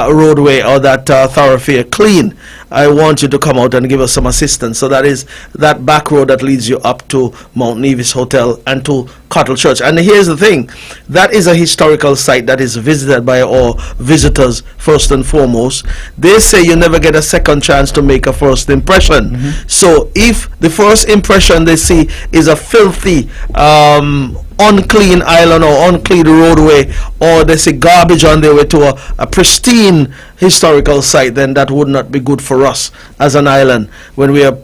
roadway or that thoroughfare clean. I want you to come out and give us some assistance. So that is that back road that leads you up to Mount Nevis Hotel and to Cottle Church. And here's the thing, that is a historical site that is visited by all visitors first and foremost. They say you never get a second chance to make a first impression. So if the first impression they see is a filthy unclean island or unclean roadway, or they see garbage on their way to a pristine historical site, then that would not be good for us as an island when we are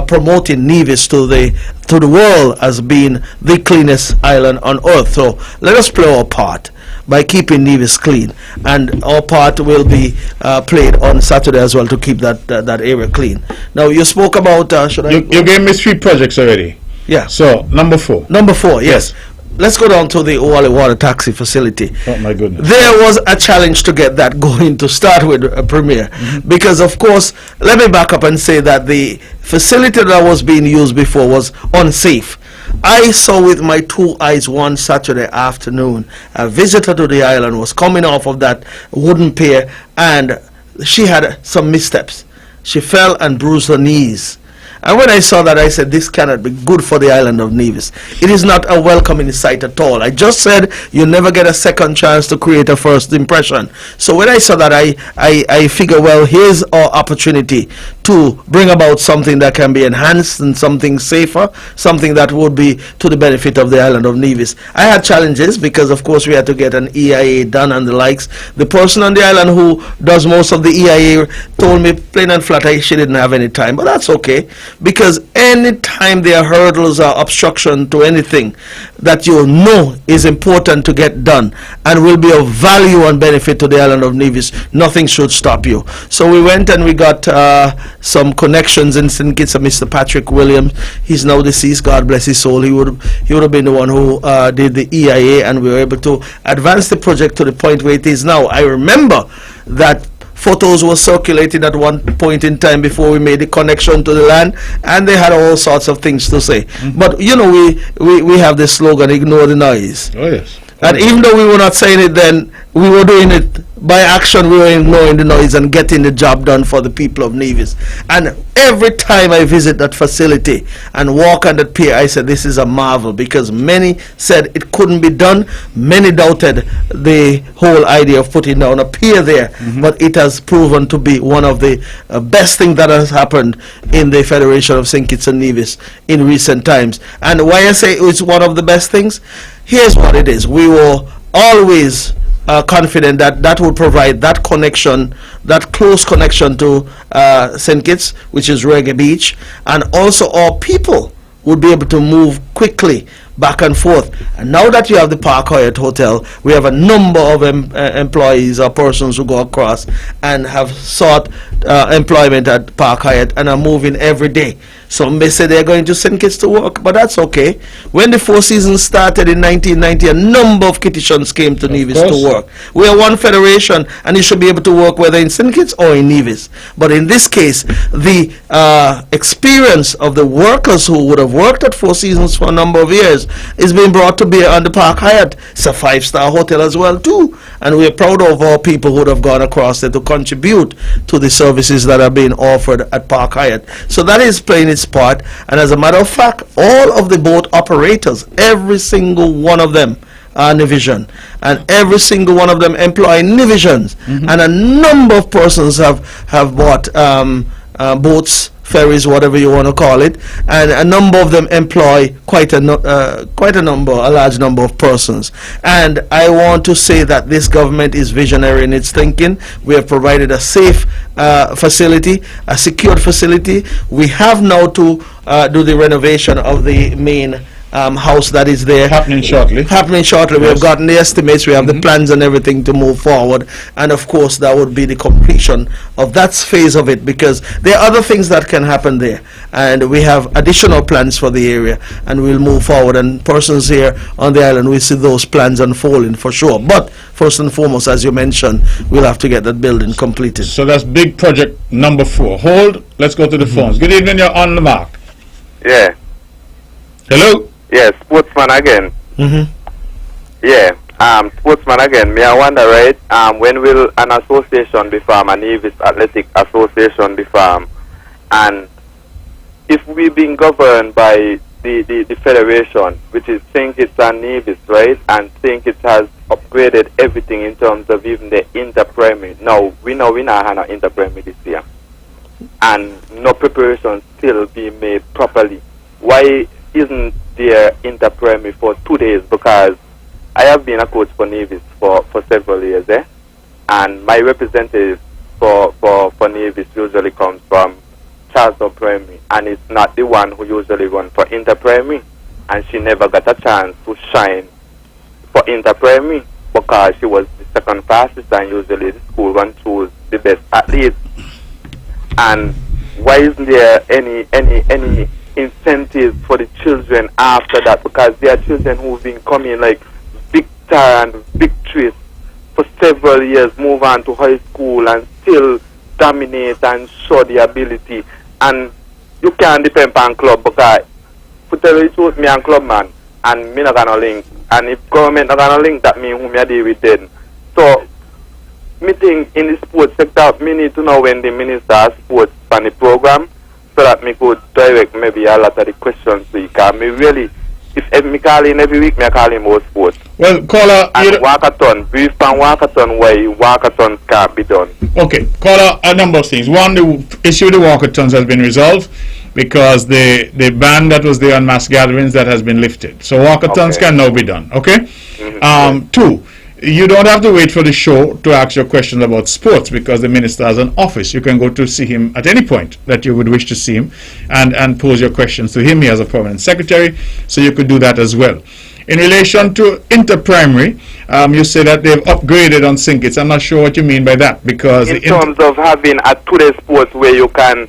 promoting Nevis to the world as being the cleanest island on earth. So let us play our part by keeping Nevis clean, and our part will be played on Saturday as well to keep that area clean. Now you spoke about you gave me 3 projects already. Yeah. So number 4. Number 4, yes. Let's go down to the Wally Water Taxi facility. Oh my goodness. There was a challenge to get that going to start with, Premier, because of course, let me back up and say that the facility that was being used before was unsafe. I saw with my 2 eyes one Saturday afternoon, a visitor to the island was coming off of that wooden pier, and she had some missteps. She fell and bruised her knees. And when I saw that, I said, this cannot be good for the island of Nevis. It is not a welcoming sight at all. I just said you never get a second chance to create a first impression. So when I saw that, I figure, well, here's our opportunity to bring about something that can be enhanced and something safer, something that would be to the benefit of the island of Nevis. I had challenges because, of course, we had to get an EIA done and the likes. The person on the island who does most of the EIA told me plain and flat she didn't have any time, but that's okay. Because anytime there are hurdles or obstruction to anything that you know is important to get done and will be of value and benefit to the island of Nevis, nothing should stop you. So we went and we got some connections in St. Kitts of Mr. Patrick Williams. He's now deceased, God bless his soul. He would have been the one who did the EIA, and we were able to advance the project to the point where it is now. I remember that photos were circulating at one point in time before we made the connection to the land, and they had all sorts of things to say. But you know, we have this slogan, ignore the noise. Oh yes. And even though we were not saying it then, we were doing it by action. We were ignoring the noise and getting the job done for the people of Nevis. And every time I visit that facility and walk on that pier, I said, this is a marvel, because many said it couldn't be done. Many doubted the whole idea of putting down a pier there, but it has proven to be one of the best things that has happened in the Federation of St. Kitts and Nevis in recent times. And why I say it's one of the best things, here's what it is. We were always confident that that will provide that connection, that close connection to St. Kitts, which is Reggae Beach, and also our people would be able to move quickly back and forth. And now that you have the Park Hyatt Hotel, we have a number of employees or persons who go across and have sought employment at Park Hyatt and are moving every day. Some may say they're going to St. Kitts to work, but that's okay. When the Four Seasons started in 1990, a number of Kittitians came to Nevis to work. We are one federation, and you should be able to work whether in St. Kitts or in Nevis. But in this case, the experience of the workers who would have worked at Four Seasons for a number of years is being brought to bear on the Park Hyatt. It's a 5-star hotel as well too, and we are proud of our people who would have gone across there to contribute to the services that are being offered at Park Hyatt. So that is playing its part. And as a matter of fact, all of the boat operators, every single one of them are Nivision, and every single one of them employ Nivisions, and a number of persons have bought boats, ferries, whatever you want to call it, and a number of them employ a large number of persons. And I want to say that this government is visionary in its thinking. We have provided a safe facility, a secured facility. We have now to do the renovation of the main house that is there. Happening shortly. We have gotten the estimates, we have the plans and everything to move forward, and of course that would be the completion of that phase of it, because there are other things that can happen there, and we have additional plans for the area, and we'll move forward, and persons here on the island will see those plans unfolding for sure. But first and foremost, as you mentioned, we'll have to get that building completed. So that's big project number 4. Hold, let's go to the phones. Good evening, you're on the mark. Yeah. Hello? Yeah, sportsman again. Yeah, sportsman again. Me, I wonder, right? When will an association be formed, an Nevis Athletic Association be formed? And if we're being governed by the federation, which is St. Kitts and Nevis, right? And St. Kitts has upgraded everything in terms of even the inter-primary. Now, we know we not have an inter-primary this year. And no preparation still being made properly. Why isn't there inter-primary for 2 days? Because I have been a coach for Nevis for several years, and my representative for Nevis usually comes from Charleston Primary, and it's not the one who usually run for inter-primary, and she never got a chance to shine for inter-primary because she was the second fastest, and usually the school run choose the best athletes. And why isn't there any incentives for the children after that? Because there are children who've been coming like victor and victories for several years, move on to high school and still dominate and show the ability. And you can't depend on club, because to tell you the truth, me and club man, and me not gonna link. And if government not gonna link, that means who me deal with then. So me think in the sports sector, me need to know when the minister of sports on the program, so that me could direct maybe a lot of the questions to you. Because me really, if me call in every week, me call him about sports. Well, caller, and walkathon, brief on walkathon, why walkathons can't be done. Okay, caller, a number of things. One, the issue of the walkathons has been resolved because the ban that was there on mass gatherings, that has been lifted. So walkathons can now be done. Okay. 2. You don't have to wait for the show to ask your questions about sports, because the minister has an office. You can go to see him at any point that you would wish to see him and pose your questions to him. He has a permanent secretary, so you could do that as well. In relation to inter-primary, you say that they've upgraded on St. Kitts. I'm not sure what you mean by that, because in terms of having a 2-day sports where you can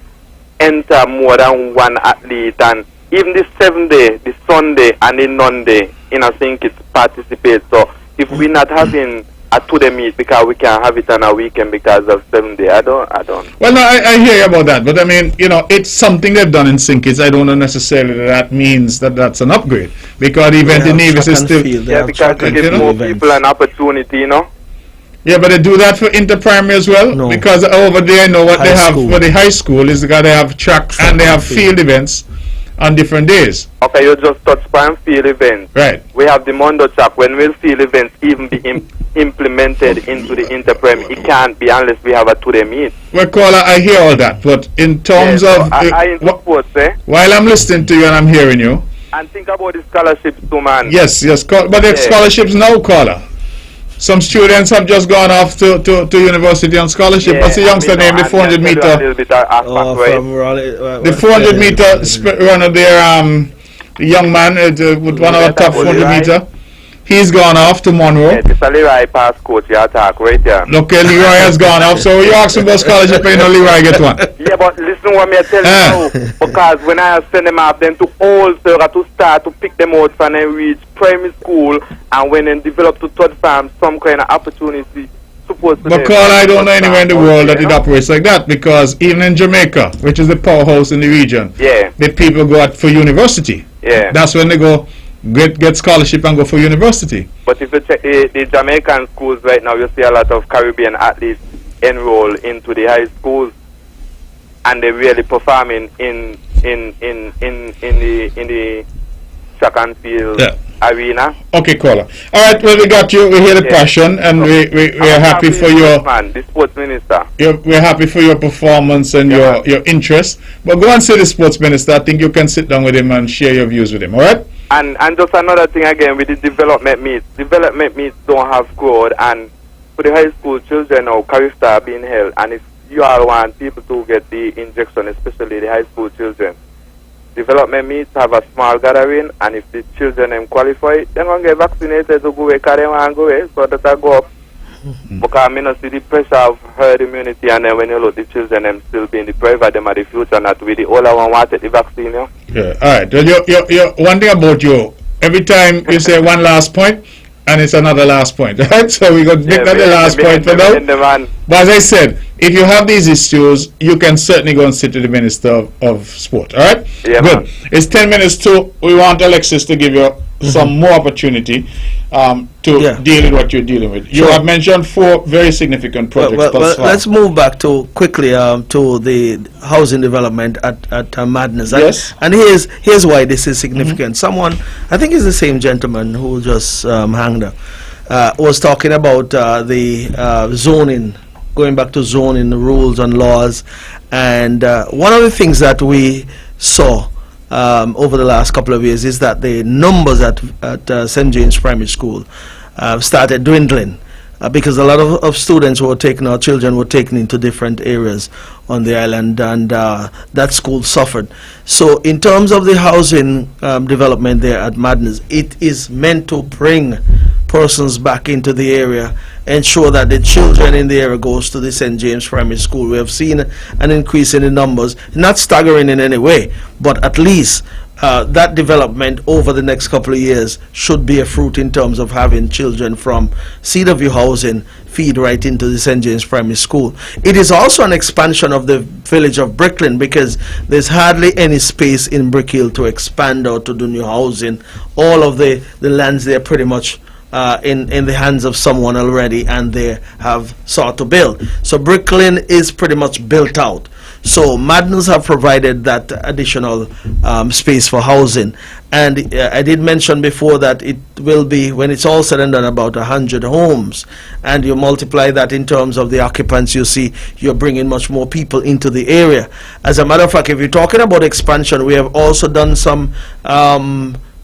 enter more than one athlete, and even the 7-day, the Sunday and the non-day in a St. Kitts participate. So if we're not having a 2-day meet, because we can't have it on a weekend because of 7-day, I don't. Well, no, I hear you about that, but I mean, you know, it's something they've done in St. Kitts. I don't know necessarily that means that that's an upgrade, because the event in Nevis is still. Yeah, because they give more people an opportunity, you know. Yeah, but they do that for inter-primary as well? No. Because over there, I know what they have for the high school is because they have track and they have field events on different days. Okay, you just touched on field events. Right. We have the Mondo track. When will field events even be implemented into the inter-primary? It can't be unless we have a 2-day meet. Well, caller, I hear all that, but in terms of... sports, while I'm listening to you and I'm hearing you... And think about the scholarships too, man. Yes, but the scholarships now, caller. Some students have just gone off to university on scholarship. What's the youngster named? The 400 meter. The 400 meter runner there, the young man with one of our top 400 meter. He's gone off to Monroe. Yeah, this is Leroy pass coach, you attack right there. Okay, Leroy has gone off, so you ask him about scholarship and you know Leroy get one. Yeah, but listen what me tell you now, because when I send them off, then to all to start to pick them out when they reach primary school, and when they develop to third farm, some kind of opportunity supposed to. But Carl, I don't know anywhere in the world that it operates like that, because even in Jamaica, which is the powerhouse in the region, the people go out for university. Yeah. That's when they go get scholarship and go for university. But if you check the Jamaican schools right now, you see a lot of Caribbean athletes enroll into the high schools, and they're really performing in the track and field arena. Okay, caller. All right, well, we got you. We hear the passion, and we are happy for your man, the sports minister. We're happy for your performance and your interest. But go and see the sports minister. I think you can sit down with him and share your views with him. All right? And just another thing again with the development meets. Development meets don't have crowd, and for the high school children now, Carista are being held. And if you all want people to get the injection, especially the high school children, development meets have a small gathering, and if the children qualify, then going to get vaccinated to go away, carry on go away, so that I go up. Because I mean, see the pressure of herd immunity, and then when you look the children them still being deprived of them at the future, not with the older one wanted the vaccine. Yeah, all right. Well, you one thing about you, every time you say one last point, and it's another last point, right? So we got to make that the last point for now. But as I said, if you have these issues, you can certainly go and sit to the Minister of Sport, all right? Yeah, good. Man. It's 10 minutes to, we want Alexis to give you some more opportunity to deal with what you're dealing with. You have mentioned 4 very significant projects. Well, let's move back to quickly to the housing development at Madness. Yes. And here's why this is significant. Someone, I think it's the same gentleman who just hanged up, was talking about the zoning, going back to zoning rules and laws. And one of the things that we saw over the last couple of years is that the numbers at St. James Primary School started dwindling because a lot of students were taken, our children were taken into different areas on the island, and that school suffered. So in terms of the housing development there at Madness, it is meant to bring persons back into the area, ensure that the children in the area goes to the St. James Primary School. We have seen an increase in the numbers, not staggering in any way, but at least that development over the next couple of years should be a fruit in terms of having children from Cedar View housing feed right into the St. James Primary School. It is also an expansion of the village of Bricklin, because there's hardly any space in Brick Hill to expand or to do new housing. All of the lands there pretty much in the hands of someone already, and they have sought to build. So Bricklin is pretty much built out. So Madness have provided that additional space for housing. And I did mention before that it will be, when it's all said and done, about 100 homes. And you multiply that in terms of the occupants, you see you're bringing much more people into the area. As a matter of fact, if you're talking about expansion, we have also done some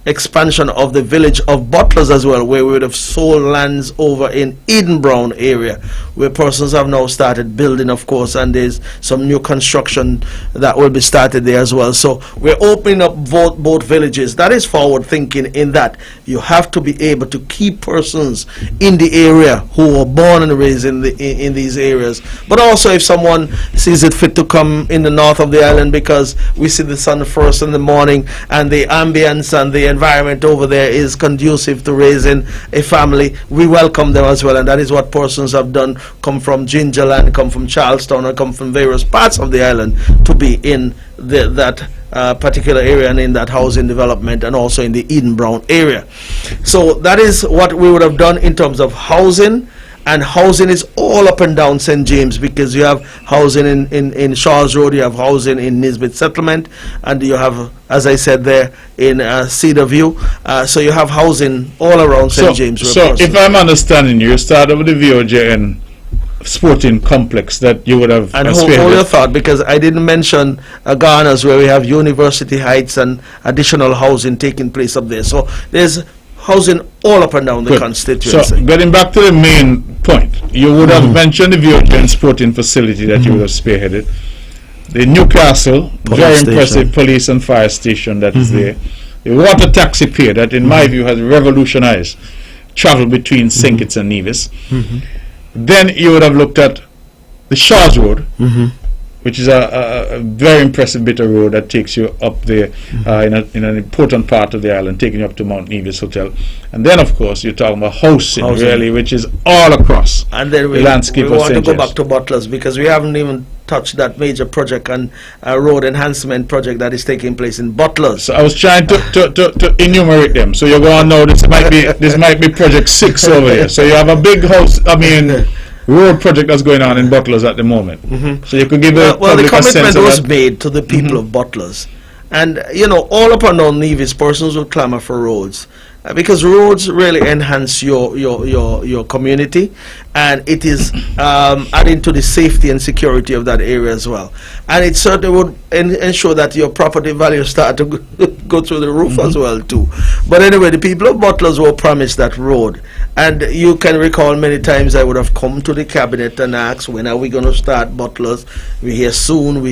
expansion of the village of Butlers as well, where we would have sold lands over in Eden Brown area, where persons have now started building, of course, and there's some new construction that will be started there as well. So we're opening up both villages. That is forward thinking, in that you have to be able to keep persons in the area who were born and raised in these areas. But also, if someone sees it fit to come in the north of the island, because we see the sun first in the morning, and the ambience and the environment over there is conducive to raising a family, we welcome them as well. And that is what persons have done, come from Gingerland, come from Charlestown, or come from various parts of the island to be in that particular area and in that housing development, and also in the Eden Brown area. So that is what we would have done in terms of housing. And housing is all up and down St. James, because you have housing in Shaw's Road, you have housing in Nisbet Settlement, and you have, as I said, there in Cedar View. So you have housing all around St. James. So if I'm understanding you, started with the VOJN sporting complex that you would have. And hold your thought, because I didn't mention Ghana's, where we have University Heights and additional housing taking place up there. So there's housing all up and down the constituency. So getting back to the main point, you would have mentioned the VOJN sporting facility that you would have spearheaded, the Newcastle, very impressive police and fire station that is there, the water taxi pier that in my view has revolutionized travel between St. Kitts and Nevis. Then you would have looked at the Shaw's Road, which is a very impressive bit of road that takes you up there in an important part of the island, taking you up to Mount Nevis Hotel. And then, of course, you're talking about housing, really, which is all across and then the landscape we of want St. to go back to Butlers, because we haven't even touched that major project and road enhancement project that is taking place in Butlers. So I was trying to enumerate them. So you're going to know this might be project 6 over here. So you have a big house, road project that's going on in Butlers at the moment. So you could give the commitment was made to the people of Butlers, and all up and down Nevis, persons will clamor for roads. because roads really enhance your community, and it is adding to the safety and security of that area as well. And it certainly would ensure that your property values start to go through the roof as well too. But anyway, the people of Butlers were promised that road, and you can recall many times I would have come to the cabinet and asked, when are we going to start Butlers? We hear soon,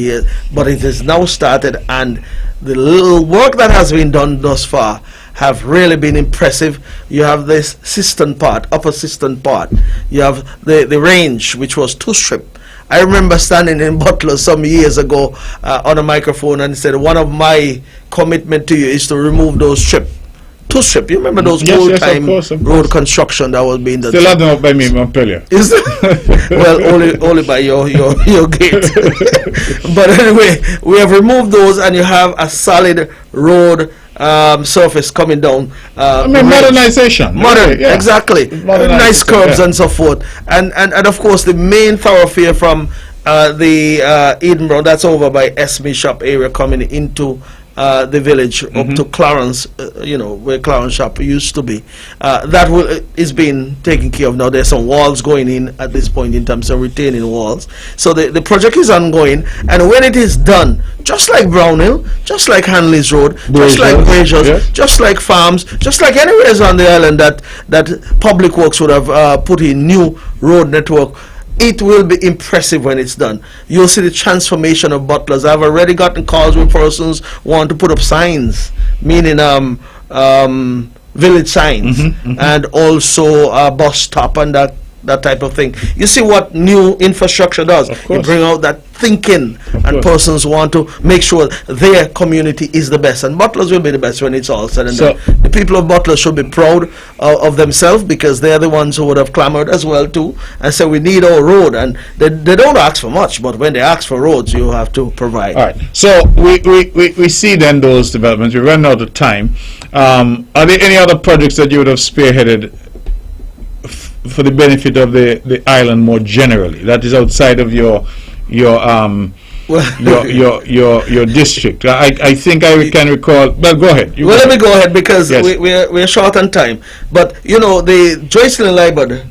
but it has now started, and the little work that has been done thus far have really been impressive. You have this cistern part, upper cistern part. You have the range, which was 2-strip. I remember standing in Butler some years ago on a microphone and said, one of my commitment to you is to remove those 2-strip. You remember those old-time road construction that was being done? Still have them up by me, Montpellier. Is it? Well, only by your gate. But anyway, we have removed those, and you have a solid road surface coming down. Modernization. Modern, exactly. Nice curbs and so forth. And of course, the main thoroughfare from the Edinburgh, that's over by Esme Shop area, coming into the village up to Clarence, where Clarence Shop used to be. That is being taken care of now. There's some walls going in at this point in terms of retaining walls. So the project is ongoing, and when it is done, just like Brownhill, just like Hanley's Road, just like Brazier's, just like Farms, just like anywhere on the island that Public Works would have put in new road network, it will be impressive when it's done. You'll see the transformation of Butlers. I've already gotten calls where persons want to put up signs, meaning village signs, and also a bus stop and that type of thing. You see what new infrastructure does. You bring out that thinking, and persons want to make sure their community is the best, and Butlers will be the best when it's all said and done. The people of Butlers should be proud of themselves, because they're the ones who would have clamored as well too and said we need our road, and they don't ask for much, but when they ask for roads, you have to provide. All right, so we see then those developments. We run out of time. Are there any other projects that you would have spearheaded for the benefit of the island more generally, that is outside of your district? I think I can recall. Well, go ahead. Let me go ahead, because we're short on time. But the Joycelyn Liebert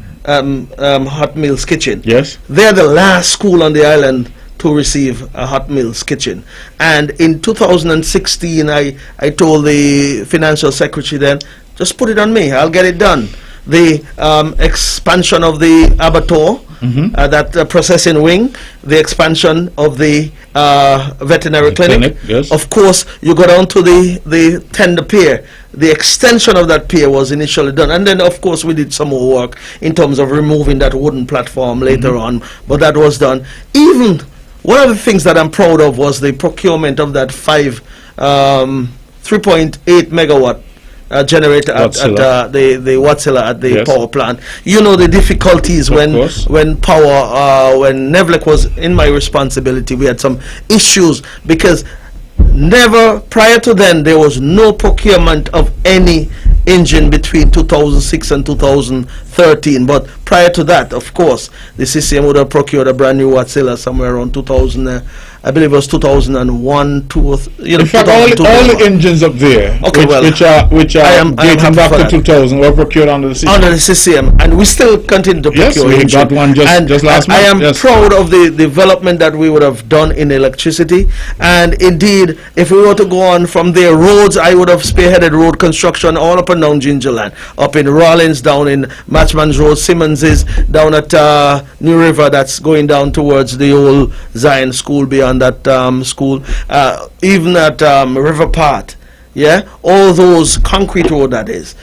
Hot Meals Kitchen. Yes. They're the last school on the island to receive a Hot Meals Kitchen. And in 2016, I told the financial secretary then, just put it on me. I'll get it done. The expansion of the abattoir, that processing wing, the expansion of the veterinary clinic. Yes. Of course, you go down to the tender pier. The extension of that pier was initially done, and then of course we did some more work in terms of removing that wooden platform later on, but that was done. Even one of the things that I'm proud of was the procurement of that 3.8 megawatt generator at the Watsilla at the power plant. The difficulties when power, when Nevlec was in my responsibility, we had some issues, because never prior to then there was no procurement of any engine between 2006 and 2013, but prior to that, of course, the CCM would have procured a brand new Watsilla somewhere around 2000. I believe it was 2001, 2, in fact, all the engines up there, which are dating back to 2000, were procured under the CCM. Under the CCM, and we still continue to procure. Yes, we got one just last month. I am proud of the development that we would have done in electricity, and indeed, if we were to go on from there, roads, I would have spearheaded road construction all up and down Gingerland, up in Rollins, down in Matchman's Road, Simmons's, down at New River, that's going down towards the old Zion School beyond that school, even at River Part, all those concrete road, that is.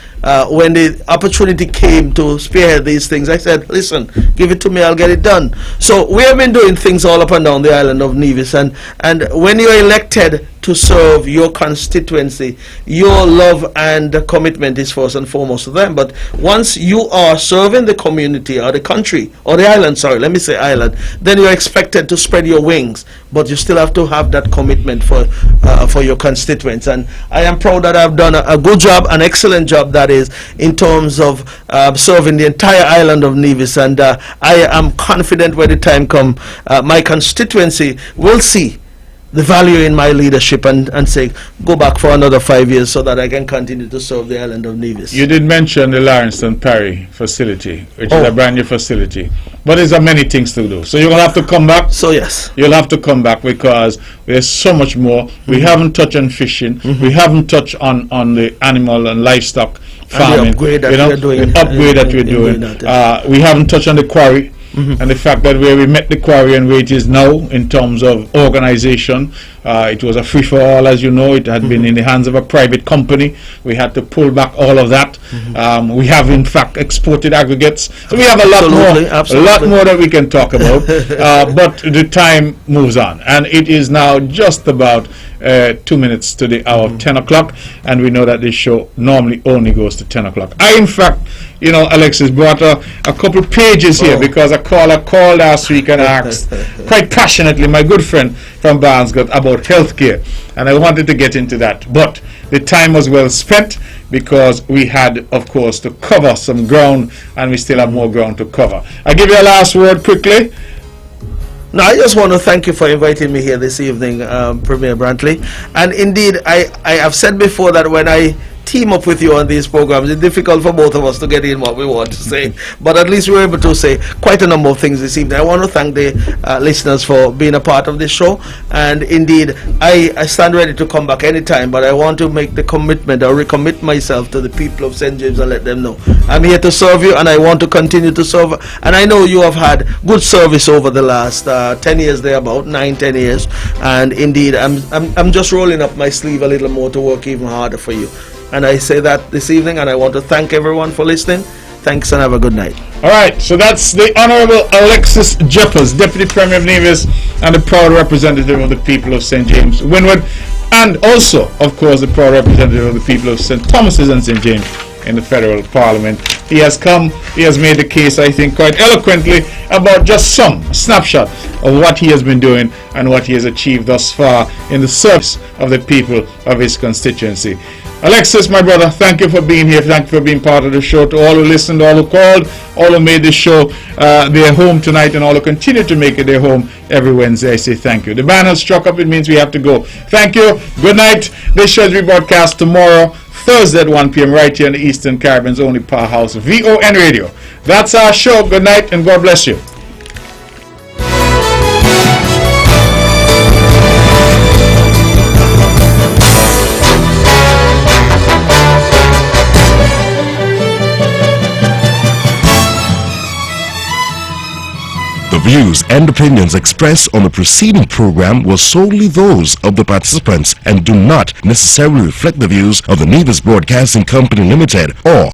When the opportunity came to spearhead these things, I said, listen, give it to me, I'll get it done. So we have been doing things all up and down the island of Nevis, and when you're elected to serve your constituency, your love and commitment is first and foremost to them. But once you are serving the community or the country, or the island, sorry, let me say island, then you're expected to spread your wings, but you still have to have that commitment for your constituents. And I am proud that I've done a good job, an excellent job, that is, in terms of serving the entire island of Nevis. And I am confident when the time comes, my constituency will see the value in my leadership and say, go back for another 5 years so that I can continue to serve the island of Nevis. You did mention the Lawrencetown Perry facility, which is a brand new facility. But there's many things to do. So you're going to have to come back. So yes. You'll have to come back because there's so much more. We haven't touched on fishing. We haven't touched on the animal and livestock farming. And the upgrade that we're doing. The upgrade that we're doing. We haven't touched on the quarry. And the fact that where we met the quarry and where it is now in terms of organization, it was a free-for-all, as you know. It had been in the hands of a private company. We had to pull back all of that. We have, in fact, exported aggregates. So we have a lot more that we can talk about. But the time moves on, and it is now just about 2 minutes to the hour of 10 o'clock, and we know that this show normally only goes to 10 o'clock. I, in fact, you know, Alexis brought a couple pages here because a caller called last week and asked quite passionately, my good friend from Barnesgate, about healthcare, and I wanted to get into that, but the time was well spent because we had, of course, to cover some ground, and we still have more ground to cover. I give you a last word quickly. No, I just want to thank you for inviting me here this evening, Premier Brantley. And indeed, I have said before that when I team up with you on these programs, it's difficult for both of us to get in what we want to say, but at least we were able to say quite a number of things this evening. I want to thank the listeners for being a part of this show, and indeed I stand ready to come back anytime, but I want to make the commitment or recommit myself to the people of St. James and let them know I'm here to serve you, and I want to continue to serve. And I know you have had good service over the last 10 years, there about 9-10 years, and indeed I'm just rolling up my sleeve a little more to work even harder for you. And I say that this evening, and I want to thank everyone for listening. Thanks, and have a good night. All right, so that's the Honorable Alexis Jeffers, Deputy Premier of Nevis and the proud representative of the people of St. James, Windward, and also, of course, the proud representative of the people of St. Thomas's and St. James in the federal parliament. He has made the case, I think, quite eloquently about just some snapshot of what he has been doing and what he has achieved thus far in the service of the people of his constituency. Alexis, my brother, thank you for being here. Thank you for being part of the show. To all who listened, all who called, all who made this show their home tonight, and all who continue to make it their home every Wednesday, I say thank you. The band has struck up. It means we have to go. Thank you. Good night. This show is rebroadcast tomorrow, Thursday at 1 p.m. right here on the Eastern Caribbean's only powerhouse, VON Radio. That's our show. Good night, and God bless you. The views and opinions expressed on the preceding program were solely those of the participants and do not necessarily reflect the views of the Nevis Broadcasting Company Limited or